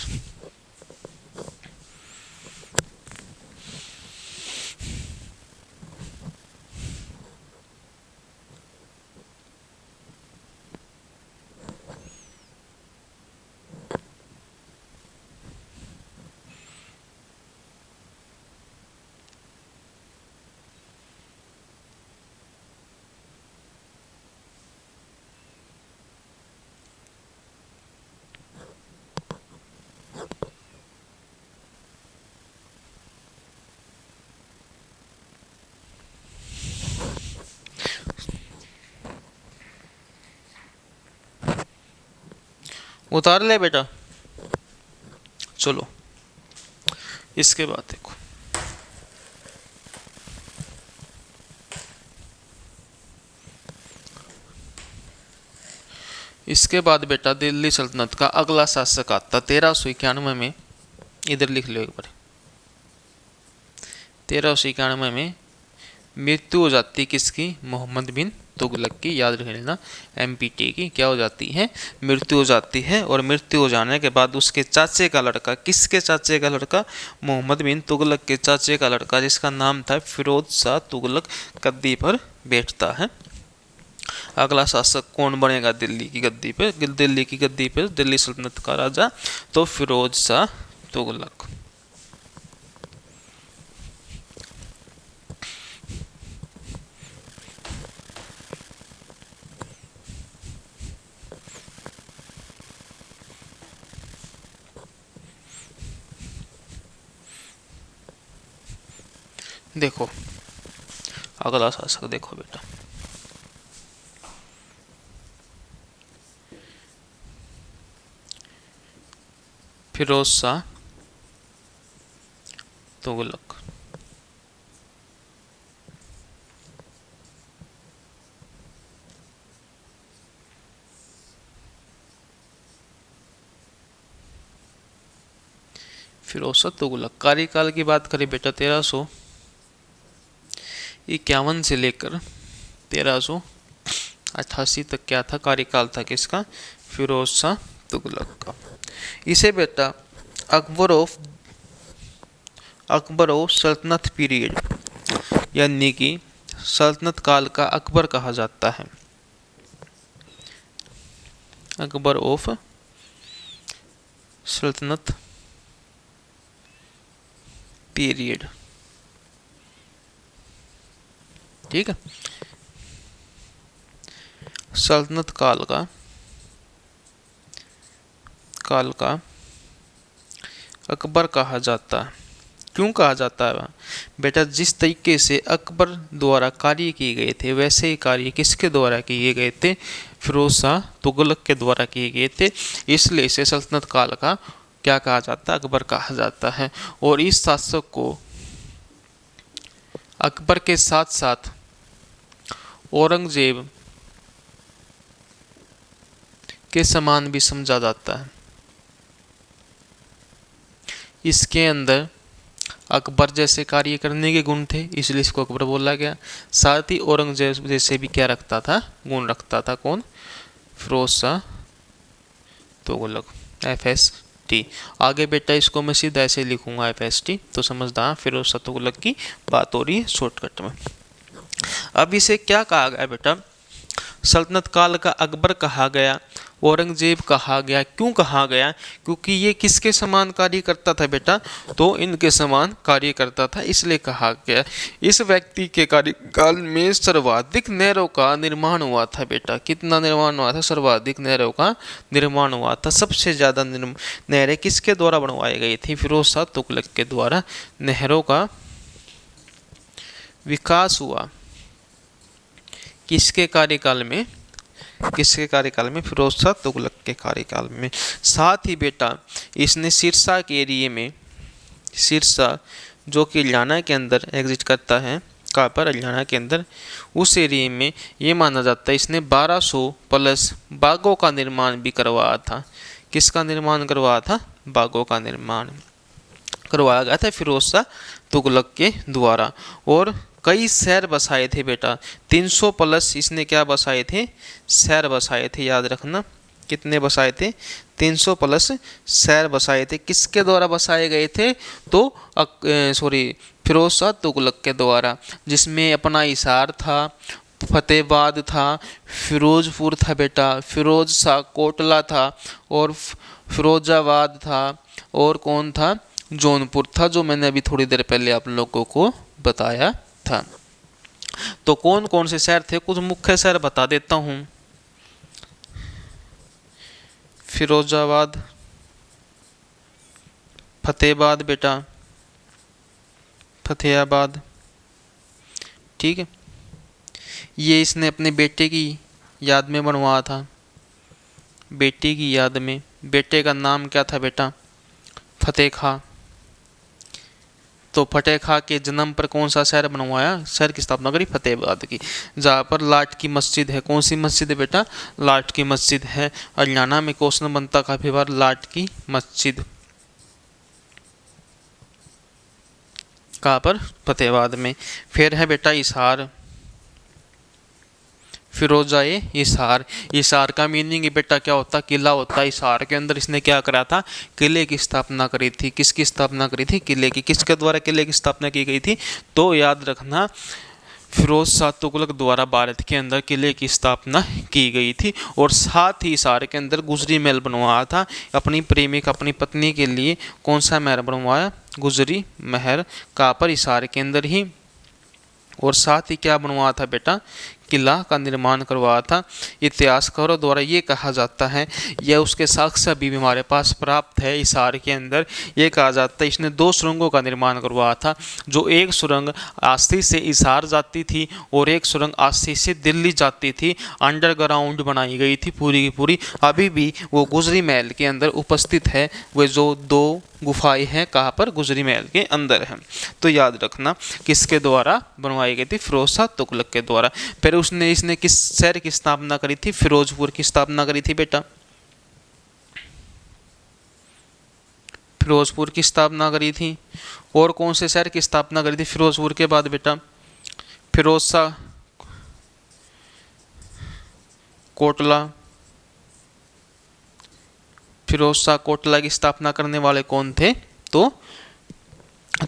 उतार ले बेटा। चलो इसके बाद देखो, इसके बाद बेटा दिल्ली सल्तनत का अगला शासक आता 1391 में। इधर लिख लो एक बार। 1391 में मृत्यु हो जाती है किसकी, मोहम्मद बिन तुगलक की। याद रख लेना, एमपीटी की क्या हो जाती है, मृत्यु हो जाती है। और मृत्यु हो जाने के बाद उसके चाचे का लड़का, किसके चाचे का लड़का, मोहम्मद बिन तुगलक के चाचे का लड़का, जिसका नाम था फिरोज शाह तुगलक, गद्दी पर बैठता है। अगला शासक कौन बनेगा दिल्ली की गद्दी पे, दिल्ली की गद्दी पे, दिल्ली सल्तनत का राजा, तो फिरोज शाह तुगलक। देखो अगला शासक देखो बेटा, फिरोज शाह तुगलक। फिरोज शाह तुगलक कार्यकाल की बात करें बेटा 1351 से लेकर 1388 तक क्या था, कार्यकाल था किसका, फिरोज शाह तुगलक का। इसे बेटा अकबर ऑफ सल्तनत पीरियड, यानी कि सल्तनत काल का अकबर कहा जाता है। अकबर ऑफ सल्तनत पीरियड, ठीक है, सल्तनत काल का अकबर कहा जाता है। क्यों कहा जाता है बेटा, जिस तरीके से अकबर द्वारा कार्य किए गए थे, वैसे ही कार्य किसके द्वारा किए गए थे, फिरोज शाह तुगलक के द्वारा किए गए थे। इसलिए इसे सल्तनत काल का क्या कहा जाता है, अकबर कहा जाता है। और इस शासक को अकबर के साथ साथ औरंगजेब के समान भी समझा जाता है। इसके अंदर अकबर जैसे कार्य करने के गुण थे, इसलिए इसको अकबर बोला गया। साथ ही औरंगजेब जैसे भी क्या रखता था, गुण रखता था। कौन? फिरोज शाह तुगलक, FST। आगे बेटा इसको मैं सीधा ऐसे लिखूंगा FST, तो समझदार। फिरोज शाह तुगलक की बात हो रही है शॉर्टकट में। अब इसे क्या कहा गया बेटा? सल्तनत काल का अकबर कहा गया, औरंगजेब कहा गया। क्यों कहा गया? क्योंकि ये किसके समान कार्य करता था बेटा? तो इनके समान कार्य करता था, इसलिए कहा गया। इस व्यक्ति के कार्यकाल में सर्वाधिक नहरों का निर्माण हुआ था बेटा। कितना निर्माण हुआ था? सर्वाधिक नहरों का निर्माण हुआ था। सबसे ज़्यादा नहरें किसके द्वारा बनवाई गई थी? फिरोज शाह तुगलक के द्वारा नहरों का विकास हुआ। किसके कार्यकाल में? किसके कार्यकाल में? फिरोज शाह तुगलक के कार्यकाल में। साथ ही बेटा इसने सिरसा के एरिए में, सिरसा जो कि हरियाणा के अंदर एग्जिट करता है, कहाँ पर? हरियाणा के अंदर, उस एरिए में ये माना जाता है इसने 1200 प्लस बागों का निर्माण भी करवाया था। किसका निर्माण करवाया था? बागों का निर्माण करवाया गया था फिरोज शाह तुगलक के द्वारा। और कई शहर बसाए थे बेटा। 300 प्लस इसने क्या बसाए थे? शहर बसाए थे, याद रखना। कितने बसाए थे? 300 प्लस शहर बसाए थे। किसके द्वारा बसाए गए थे? तो फिरोज शाह तुगलक के द्वारा, जिसमें अपना हिसार था, फतेहाबाद था, फिरोजपुर था बेटा, फिरोज शाह कोटला था, और फिरोजाबाद था, और कौन था? जौनपुर था, जो मैंने अभी थोड़ी देर पहले आप लोगों को बताया था। तो कौन कौन से शहर थे? कुछ मुख्य शहर बता देता हूं। फिरोजाबाद, फतेहाबाद बेटा, फतेहाबाद, ठीक है। ये इसने अपने बेटे की याद में बनवाया था, बेटे की याद में। बेटे का नाम क्या था बेटा? फतेह खां। तो फतेह खां के जन्म पर कौन सा शहर बनवाया? शहर की स्थापना करी फतेहाबाद की, जहाँ पर लाट की मस्जिद है। कौन सी मस्जिद है बेटा? लाट की मस्जिद है। हरियाणा में क्वेश्चन बनता काफी बार, लाट की मस्जिद कहाँ पर? फतेहाबाद में। फिर है बेटा हिसार, फिरोजाए हिसार। हिसार का मीनिंग बेटा क्या होता? किला होता है। हिसार के अंदर इसने क्या करा था? किले की स्थापना करी थी। किसकी स्थापना करी थी? किले की। किसके द्वारा किले की स्थापना की गई थी? तो याद रखना, फिरोज शाह तुगलक द्वारा भारत के अंदर किले की स्थापना की गई थी। और साथ ही हिसार के अंदर गुजरी महल बनवाया था अपनी प्रेमिका, अपनी पत्नी के लिए। कौन सा महल बनवाया? गुजरी महल, कहाँ पर? हिसार के अंदर ही। और साथ ही क्या बनवाया था बेटा? किला का निर्माण करवाया था। इतिहासकारों द्वारा ये कहा जाता है, यह उसके साक्ष्य भी हमारे पास प्राप्त है हिसार के अंदर। ये कहा जाता है इसने 2 सुरंगों का निर्माण करवाया था। जो एक सुरंग आस्ती से हिसार जाती थी और एक सुरंग आस्ती से दिल्ली जाती थी। अंडरग्राउंड बनाई गई थी पूरी की पूरी। अभी भी वो गुजरी महल के अंदर उपस्थित है। वे जो 2 गुफाएं हैं, कहाँ पर? गुजरी महल के अंदर है। तो याद रखना, किसके द्वारा बनवाई गई थी? फिरोज शाह तुगलक के द्वारा। फिर इसने किस शहर की स्थापना करी थी? फिरोजपुर की स्थापना करी थी बेटा। फिरोजपुर की स्थापना करी थी। और कौन से शहर की स्थापना करी थी फिरोजपुर के बाद बेटा? फिरोज शाह कोटला। फिरोज शाह कोटला की स्थापना करने वाले कौन थे? तो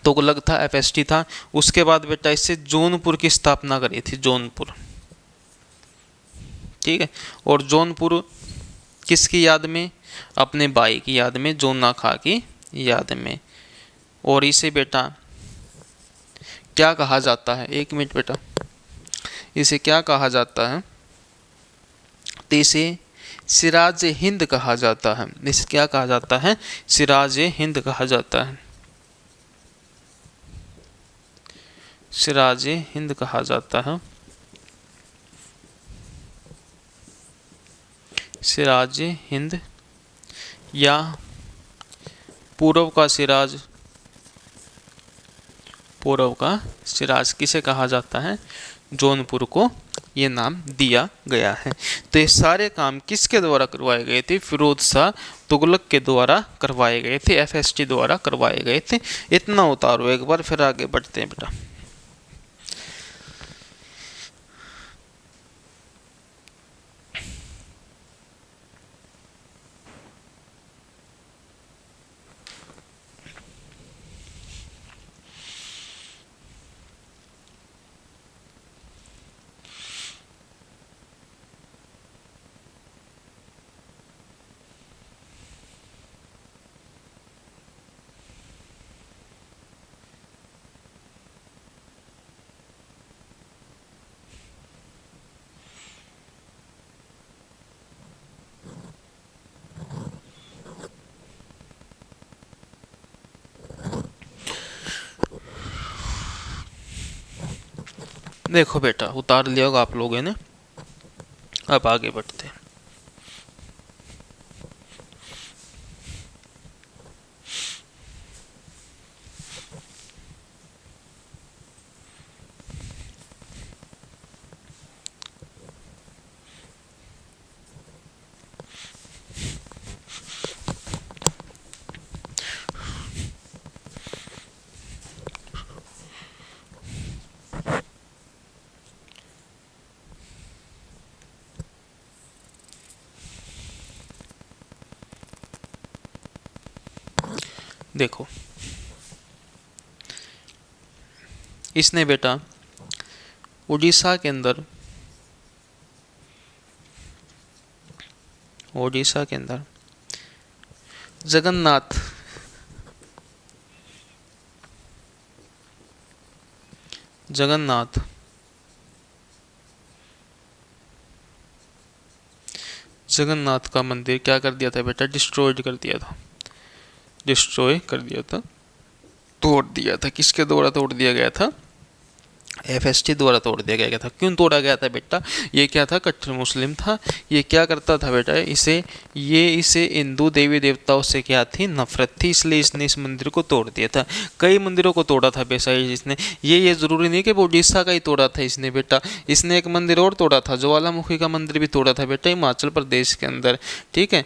तुगलक था, FST था। उसके बाद बेटा इससे जौनपुर की स्थापना करी थी, जौनपुर, ठीक है। और जौनपुर किसकी याद में? अपने भाई की याद में, जोना खां की याद में। और इसे बेटा क्या कहा जाता है? 1 मिनट बेटा, इसे क्या कहा जाता है? तो इसे सिराज हिंद कहा जाता है। इसे क्या कहा जाता है? सिराज हिंद कहा जाता है। सिराज हिंद कहा जाता है। सिराज हिंद या पूर्व का सिराज, पूर्व का सिराज किसे कहा जाता है? जौनपुर को ये नाम दिया गया है। तो ये सारे काम किसके द्वारा करवाए गए थे? फिरोज शाह तुगलक के द्वारा करवाए गए थे, FST द्वारा करवाए गए थे। इतना उतारो एक बार, फिर आगे बढ़ते हैं बेटा। देखो बेटा, उतार लिया होगा आप लोगों ने। अब आगे बढ़ते हैं। देखो, इसने बेटा उड़ीसा के अंदर जगन्नाथ जगन्नाथ जगन्नाथ का मंदिर क्या कर दिया था बेटा? डिस्ट्रॉय कर दिया था। तोड़ दिया था। किसके द्वारा तोड़ दिया गया था? FST द्वारा तोड़ दिया गया था। क्यों तोड़ा गया था बेटा? ये क्या था? कट्टर मुस्लिम था। ये क्या करता था बेटा? इसे हिंदू देवी देवताओं से क्या थी? नफरत थी, इसलिए इसने इस मंदिर को तोड़ दिया था। कई मंदिरों को तोड़ा था बेसाइज इसने। ये जरूरी नहीं कि ओडिशा का ही तोड़ा था इसने बेटा। इसने एक मंदिर और तोड़ा था, ज्वालामुखी का मंदिर भी तोड़ा था बेटा, हिमाचल प्रदेश के अंदर। ठीक है,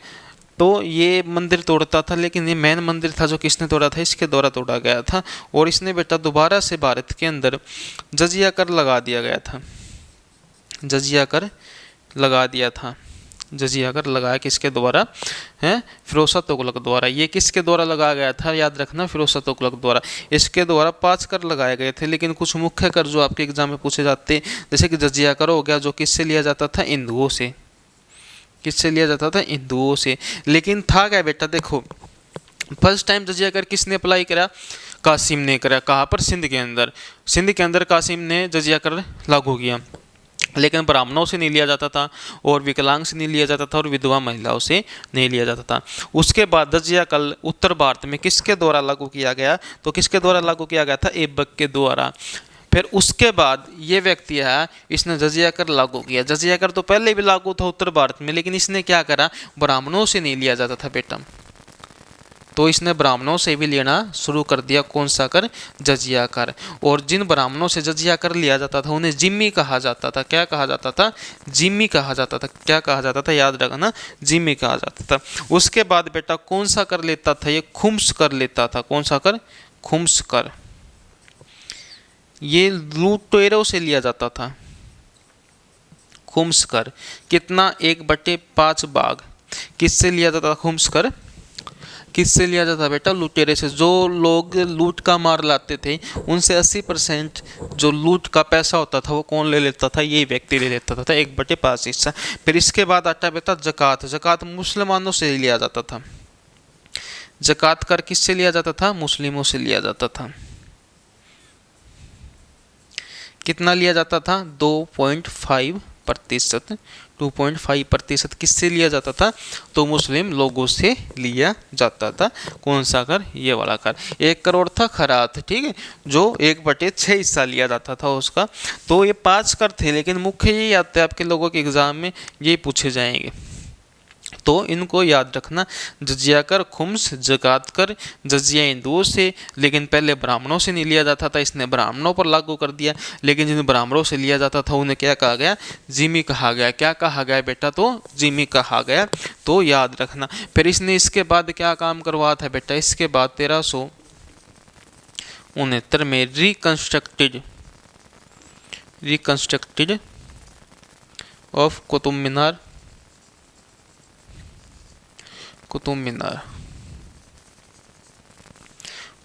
तो ये मंदिर तोड़ता था, लेकिन ये मेन मंदिर था जो किसने तोड़ा था? इसके द्वारा तोड़ा गया था। और इसने बेटा दोबारा से भारत के अंदर जजिया कर लगा दिया गया था। जजिया कर लगा दिया था। जजिया कर लगाया किसके द्वारा है? फिरोज शाह तुगलक द्वारा। ये किसके द्वारा लगाया गया था? याद रखना, फिरोज शाह तुगलक द्वारा। इसके द्वारा 5 कर लगाए गए थे, लेकिन कुछ मुख्य कर जो आपके एग्जाम में पूछे जाते हैं, जैसे कि जजिया कर हो गया, जो किससे लिया जाता था? हिंदुओं से। किससे लिया जाता था? हिंदुओं से। लेकिन था क्या बेटा? देखो, फर्स्ट टाइम जजिया कर किसने अप्लाई करा? कासिम ने करा। कहाँ पर? सिंध के अंदर। सिंध के अंदर कासिम ने जजिया कर लागू किया, लेकिन ब्राह्मणों से नहीं लिया जाता था, और विकलांग से नहीं लिया जाता था, और विधवा महिलाओं से नहीं लिया जाता था। उसके बाद जजिया कर उत्तर भारत में किसके द्वारा लागू किया गया? तो किसके द्वारा लागू किया गया था? ऐबक के द्वारा। फिर उसके बाद ये व्यक्ति है, इसने जजिया कर लागू किया। जजिया कर तो पहले भी लागू था उत्तर भारत में, लेकिन इसने क्या करा? ब्राह्मणों से नहीं लिया जाता था बेटा, तो इसने ब्राह्मणों से भी लेना शुरू कर दिया। कौन सा कर? जजिया कर। और जिन ब्राह्मणों से जजिया कर लिया जाता था उन्हें जिम्मी कहा जाता था। क्या कहा जाता था? जिम्मी कहा जाता था। क्या कहा जाता था? याद रखना, जिम्मी कहा जाता था। उसके बाद बेटा कौन सा कर लेता था? ये खुम्स कर लेता था। कौन सा कर? खुम्स कर। ये लुटेरों से लिया जाता था। खुम्स कर कितना? 1/5 भाग। किससे लिया जाता था खुम्स कर? किससे लिया जाता बेटा? लुटेरे से। जो लोग लूट का मार लाते थे उनसे 80% जो लूट का पैसा होता था वो कौन ले लेता था? ये व्यक्ति ले लेता था, 1/5 हिस्सा। फिर इसके बाद आता बेटा जकात। जकात मुसलमानों से लिया जाता था। जकात कर किससे लिया जाता था? मुस्लिमों से लिया जाता था। कितना लिया जाता था? 2.5%। 2.5% किससे लिया जाता था? तो मुस्लिम लोगों से लिया जाता था। कौन सा कर? ये वाला कर। 1 करोड़ था खरात, ठीक है, जो 1/6 हिस्सा लिया जाता था उसका। तो ये 5 कर थे, लेकिन मुख्य यही आते हैं आपके लोगों के एग्जाम में, ये पूछे जाएंगे। तो इनको याद रखना, जजिया कर खुम्स जकात कर, जजिया हिंदुओं से, लेकिन पहले ब्राह्मणों से नहीं लिया जाता था, इसने ब्राह्मणों पर लागू कर दिया। लेकिन जिन ब्राह्मणों से लिया जाता था उन्हें क्या कहा गया? जिमी कहा गया। क्या कहा गया बेटा? तो जिमी कहा गया, तो याद रखना। फिर इसने इसके बाद क्या काम करवाया था बेटा? इसके बाद 1369 में रिकंस्ट्रक्टेड ऑफ कुतुब मीनार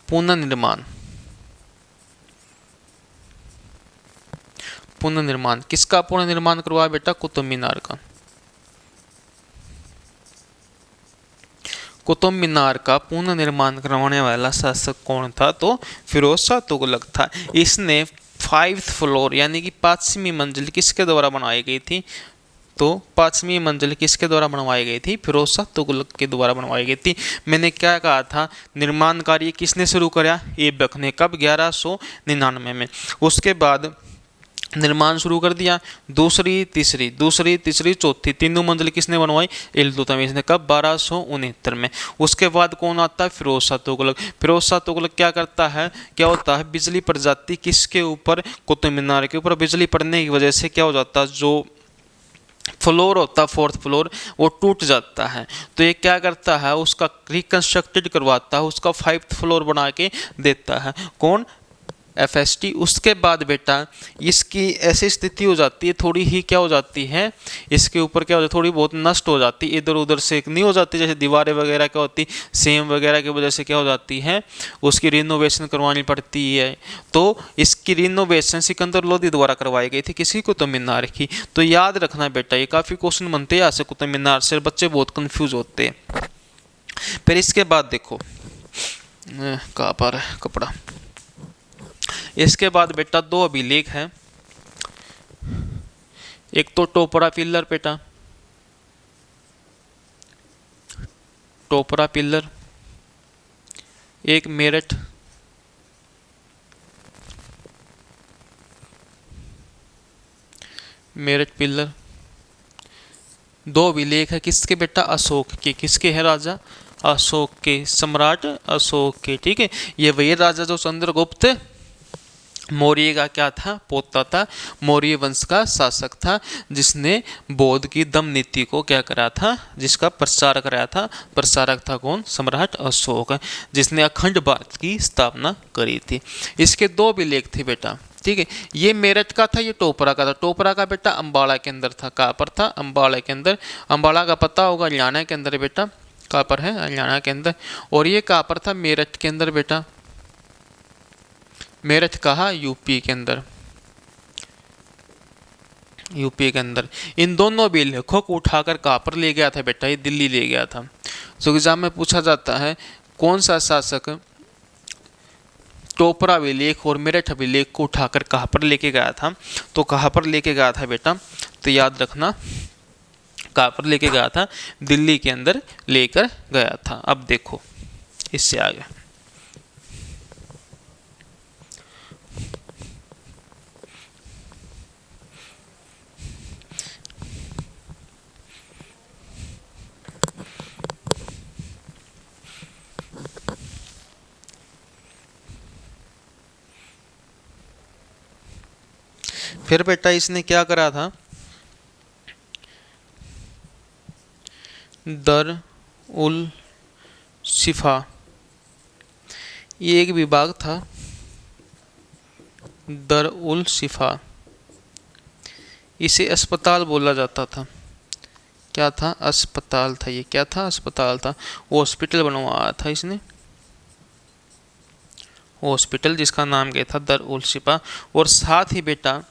पुनर्निर्माण किसका पुनर्निर्माण करवाया बेटा? कुतुब मीनार का। कुतुब मीनार का पुनर्निर्माण करवाने वाला शासक कौन था? तो फिरोज शाह तुगलक था। इसने 5th फ्लोर यानी कि 5वीं मंजिल किसके द्वारा बनाई गई थी? तो 5वीं मंजिल किसके द्वारा बनवाई गई थी? फिरोज शाह तुगलक के द्वारा बनवाई गई थी। मैंने क्या कहा था? निर्माण कार्य किसने शुरू किया? ऐबक ने। कब? 1199 में। उसके बाद निर्माण शुरू कर दिया। दूसरी तीसरी चौथी तीनों मंजिल किसने बनवाई? इल्तुतमिश ने। कब? 1269 में। उसके बाद कौन आता है? फिरोज शाह तुगलक। फिरोज शाह तुगलक क्या करता है? क्या होता है? बिजली पड़ जाती किसके ऊपर? कुतुब मीनार के ऊपर। बिजली पड़ने की वजह से क्या हो जाता है? जो फ्लोर होता है 4th फ्लोर वो टूट जाता है। तो ये क्या करता है? उसका रिकंस्ट्रक्टेड करवाता है, उसका 5th फ्लोर बना के देता है। कौन? FST। उसके बाद बेटा इसकी ऐसी स्थिति हो जाती है, थोड़ी ही क्या हो जाती है, इसके ऊपर क्या हो जाती है? थोड़ी बहुत नष्ट हो जाती है, इधर उधर से नहीं हो जाती, जैसे दीवारें वगैरह क्या होती, सेम वगैरह की वजह से क्या हो जाती है? उसकी रिनोवेशन करवानी पड़ती है। तो इसकी रिनोवेशन सिकंदर लोदी द्वारा करवाई गई थी। किसी? कुतुब मीनार की। तो याद रखना बेटा, ये काफ़ी क्वेश्चन बनते हैं यहाँ से कुतुब मीनार से, बच्चे बहुत कन्फ्यूज होते हैं। फिर इसके बाद देखो कहाँ पर है कपड़ा। इसके बाद बेटा 2 अभिलेख हैं। एक तो टोपरा पिल्लर बेटा, टोपरा पिल्लर। एक मेरठ पिल्लर। 2 अभिलेख है किसके बेटा? अशोक के। किसके है? राजा अशोक के, सम्राट अशोक के। ठीक है, ये वही राजा जो चंद्रगुप्त मौर्य का क्या था? पोता था, मौर्य वंश का शासक था, जिसने बौद्ध की दम नीति को क्या करा था? जिसका प्रचार कराया था। प्रचारक था कौन? सम्राट अशोक, जिसने अखंड भारत की स्थापना करी थी। इसके 2 अभिलेख थे बेटा। ठीक है, ये मेरठ का था, ये टोपरा का था। टोपरा का बेटा अम्बाड़ा के अंदर था। कहाँ पर था? अम्बाड़ा के अंदर। अम्बाड़ा का पता होगा, हरियाणा के अंदर बेटा। कहाँ पर है? हरियाणा के अंदर। और ये कहाँ पर था? मेरठ के अंदर बेटा। मेरठ कहा? यूपी के अंदर। यूपी के अंदर। इन दोनों अभिलेखों को उठाकर कहाँ पर ले गया था बेटा? ये दिल्ली ले गया था। तो एग्जाम में पूछा जाता है कौन सा शासक टोपरा अभिलेख और मेरठ अभिलेख को उठाकर कहाँ पर लेके गया था? तो कहाँ पर लेके गया था बेटा? तो याद रखना, कहाँ पर लेके गया था? दिल्ली के अंदर लेकर गया था। अब देखो इससे आगे, फिर बेटा इसने क्या करा था? दर उल शिफा, ये एक विभाग था। दर उल शिफा, इसे अस्पताल बोला जाता था। क्या था? अस्पताल था। ये क्या था? अस्पताल था। हॉस्पिटल बनवाया था इसने, हॉस्पिटल, जिसका नाम क्या था? दर उल शिफा। और साथ ही बेटा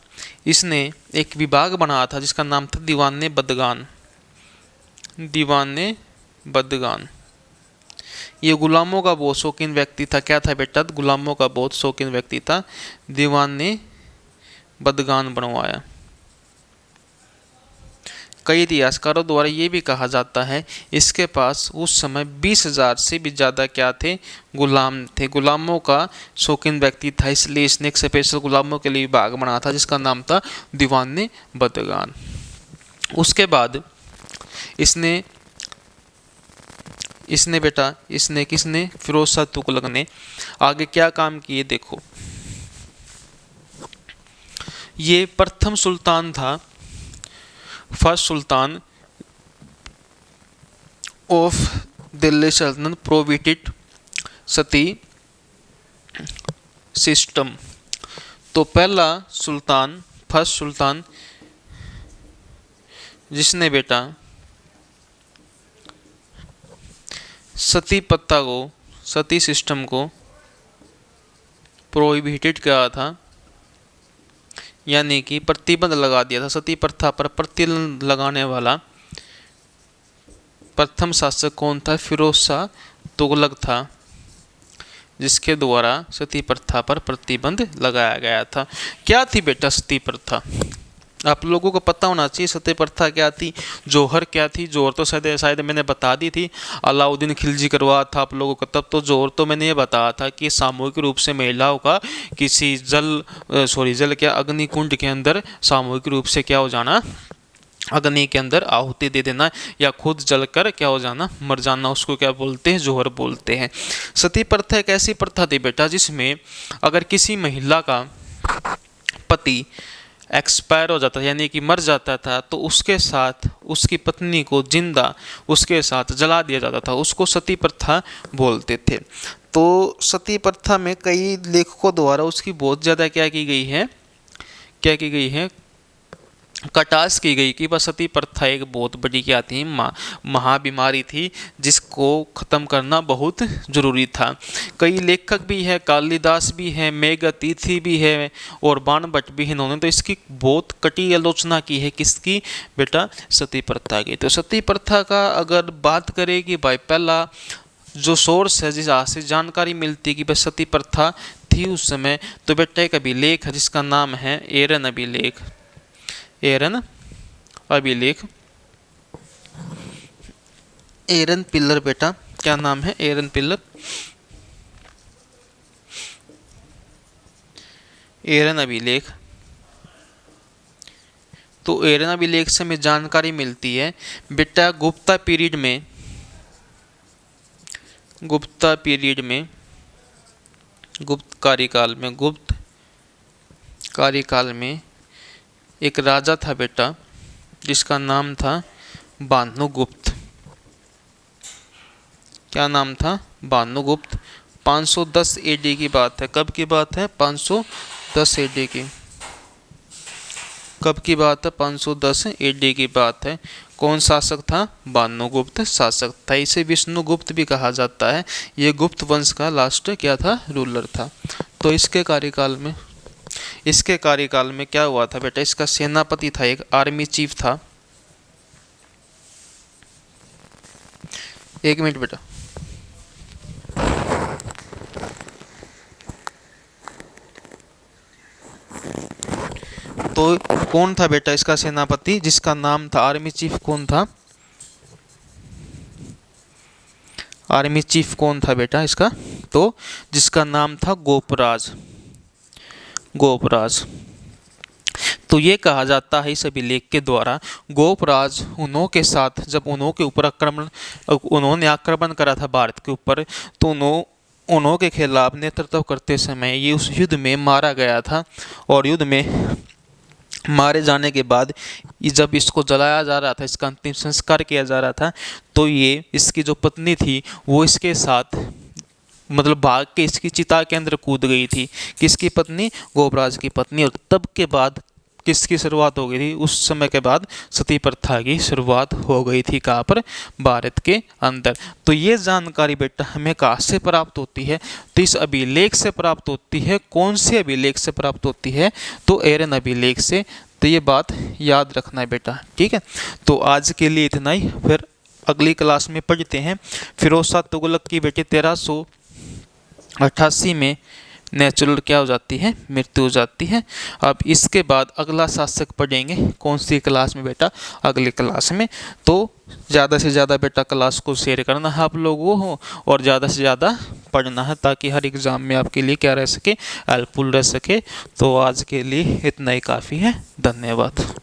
इसने एक विभाग बनाया था जिसका नाम था दीवाने बदगान। दीवाने बदगान, ये गुलामों का बहुत शौकीन व्यक्ति था। क्या था बेटा? गुलामों का बहुत शौकीन व्यक्ति था। दीवाने बदगान बनवाया। कई इतिहासकारों द्वारा ये भी कहा जाता है इसके पास उस समय 20,000 से भी ज़्यादा क्या थे? गुलाम थे। गुलामों का शौकीन व्यक्ति था, इसलिए इसने एक स्पेशल गुलामों के लिए विभाग बना था जिसका नाम था दीवाने बदगान। उसके बाद इसने इसने बेटा, इसने किसने, फिरोज शाह तुगलक ने आगे क्या काम किए देखो। ये प्रथम सुल्तान था, फर्स्ट सुल्तान ऑफ दिल्ली सल्तनत प्रोविटेड सती सिस्टम। तो पहला सुल्तान, फर्स्ट सुल्तान जिसने बेटा सती प्रथा को, सती सिस्टम को प्रोहिबिटेड किया था, यानी कि प्रतिबंध लगा दिया था। सती प्रथा पर प्रतिबंध लगाने वाला प्रथम शासक कौन था? फिरोज शाह तुगलक था, जिसके द्वारा सती प्रथा पर प्रतिबंध लगाया गया था। क्या थी बेटा सती प्रथा? आप लोगों को पता होना चाहिए सती प्रथा क्या थी, जौहर क्या थी। जौहर तो शायद मैंने बता दी थी, अलाउद्दीन खिलजी करवा था आप लोगों को तब। तो जौहर तो मैंने ये बताया था कि सामूहिक रूप से महिलाओं का किसी जल क्या अग्नि कुंड के अंदर सामूहिक रूप से क्या हो जाना, अग्नि के अंदर आहुति दे देना या खुद जलकर क्या हो जाना, मर जाना, उसको क्या बोलते हैं? जौहर बोलते हैं। सती प्रथा एक ऐसी प्रथा थी बेटा जिसमें अगर किसी महिला का पति एक्सपायर हो जाता, यानी कि मर जाता था, तो उसके साथ उसकी पत्नी को जिंदा उसके साथ जला दिया जाता था, उसको सती प्रथा बोलते थे। तो सती प्रथा में कई लेखकों द्वारा उसकी बहुत ज़्यादा क्या की गई है, कटास की गई कि बस सती प्रथा एक बहुत बड़ी क्या थी, महाबीमारी थी, जिसको ख़त्म करना बहुत ज़रूरी था। कई लेखक भी है, कालिदास भी है, मेघतीथि भी है और बाणभट्ट भी है, इन्होंने तो इसकी बहुत कटी आलोचना की है। किसकी बेटा? सती प्रथा की। तो सती प्रथा का अगर बात करें कि भाई पहला जो सोर्स है जिस से जानकारी मिलती है कि बस सती प्रथा थी उस समय, तो बेटा एक अभिलेख है जिसका नाम है एरन अभिलेख। एरन अभिलेख, एरन पिल्लर बेटा, क्या नाम है? एरन पिल्लर, एरन अभिलेख। तो एरन अभिलेख से हमें जानकारी मिलती है बेटा गुप्ता पीरियड में, गुप्त कार्यकाल में एक राजा था बेटा जिसका नाम था भानुगुप्त। क्या नाम था? भानुगुप्त। 510 एडी की बात है। कब की बात है? 510 एडी की। कब की बात है? 510 एडी की बात है। कौन शासक था? भानुगुप्त शासक था। इसे विष्णुगुप्त भी कहा जाता है। ये गुप्त वंश का लास्ट क्या था? रूलर था। तो इसके कार्यकाल में क्या हुआ था बेटा? इसका सेनापति था, एक आर्मी चीफ था। एक मिनट बेटा। तो कौन था बेटा इसका सेनापति जिसका नाम था आर्मी चीफ? कौन था आर्मी चीफ? कौन था बेटा इसका? तो जिसका नाम था गोपराज। तो ये कहा जाता है इस अभिलेख के द्वारा, गोपराज उन्हों के साथ जब उन्हों के ऊपर उन्होंने आक्रमण करा था भारत के ऊपर, तो उन्हों के खिलाफ नेतृत्व करते समय ये उस युद्ध में मारा गया था। और युद्ध में मारे जाने के बाद जब इसको जलाया जा रहा था, इसका अंतिम संस्कार किया जा रहा था, तो ये इसकी जो पत्नी थी वो इसके साथ मतलब भाग के इसकी चिता के अंदर कूद गई थी। किसकी पत्नी? गोपराज की पत्नी। और तब के बाद किसकी शुरुआत हो गई थी? उस समय के बाद सती प्रथा की शुरुआत हो गई थी। कहाँ पर? भारत के अंदर। तो ये जानकारी बेटा हमें कहाँ से प्राप्त होती है? तो इस अभिलेख से प्राप्त होती है। कौन से अभिलेख से प्राप्त होती है? तो एरन अभिलेख से। तो ये बात याद रखना है बेटा, ठीक है। तो आज के लिए इतना ही, फिर अगली क्लास में पढ़ते हैं। फिरोज शाह तुगलक की बेटे 1388 में नेचुरल क्या हो जाती है? मृत्यु हो जाती है। अब इसके बाद अगला शासक पढ़ेंगे। कौन सी क्लास में बेटा? अगली क्लास में। तो ज़्यादा से ज़्यादा बेटा क्लास को शेयर करना है आप लोगों को, और ज़्यादा से ज़्यादा पढ़ना है ताकि हर एग्ज़ाम में आपके लिए क्या रह सके? हेल्पफुल रह सके। तो आज के लिए इतना ही काफ़ी है। धन्यवाद।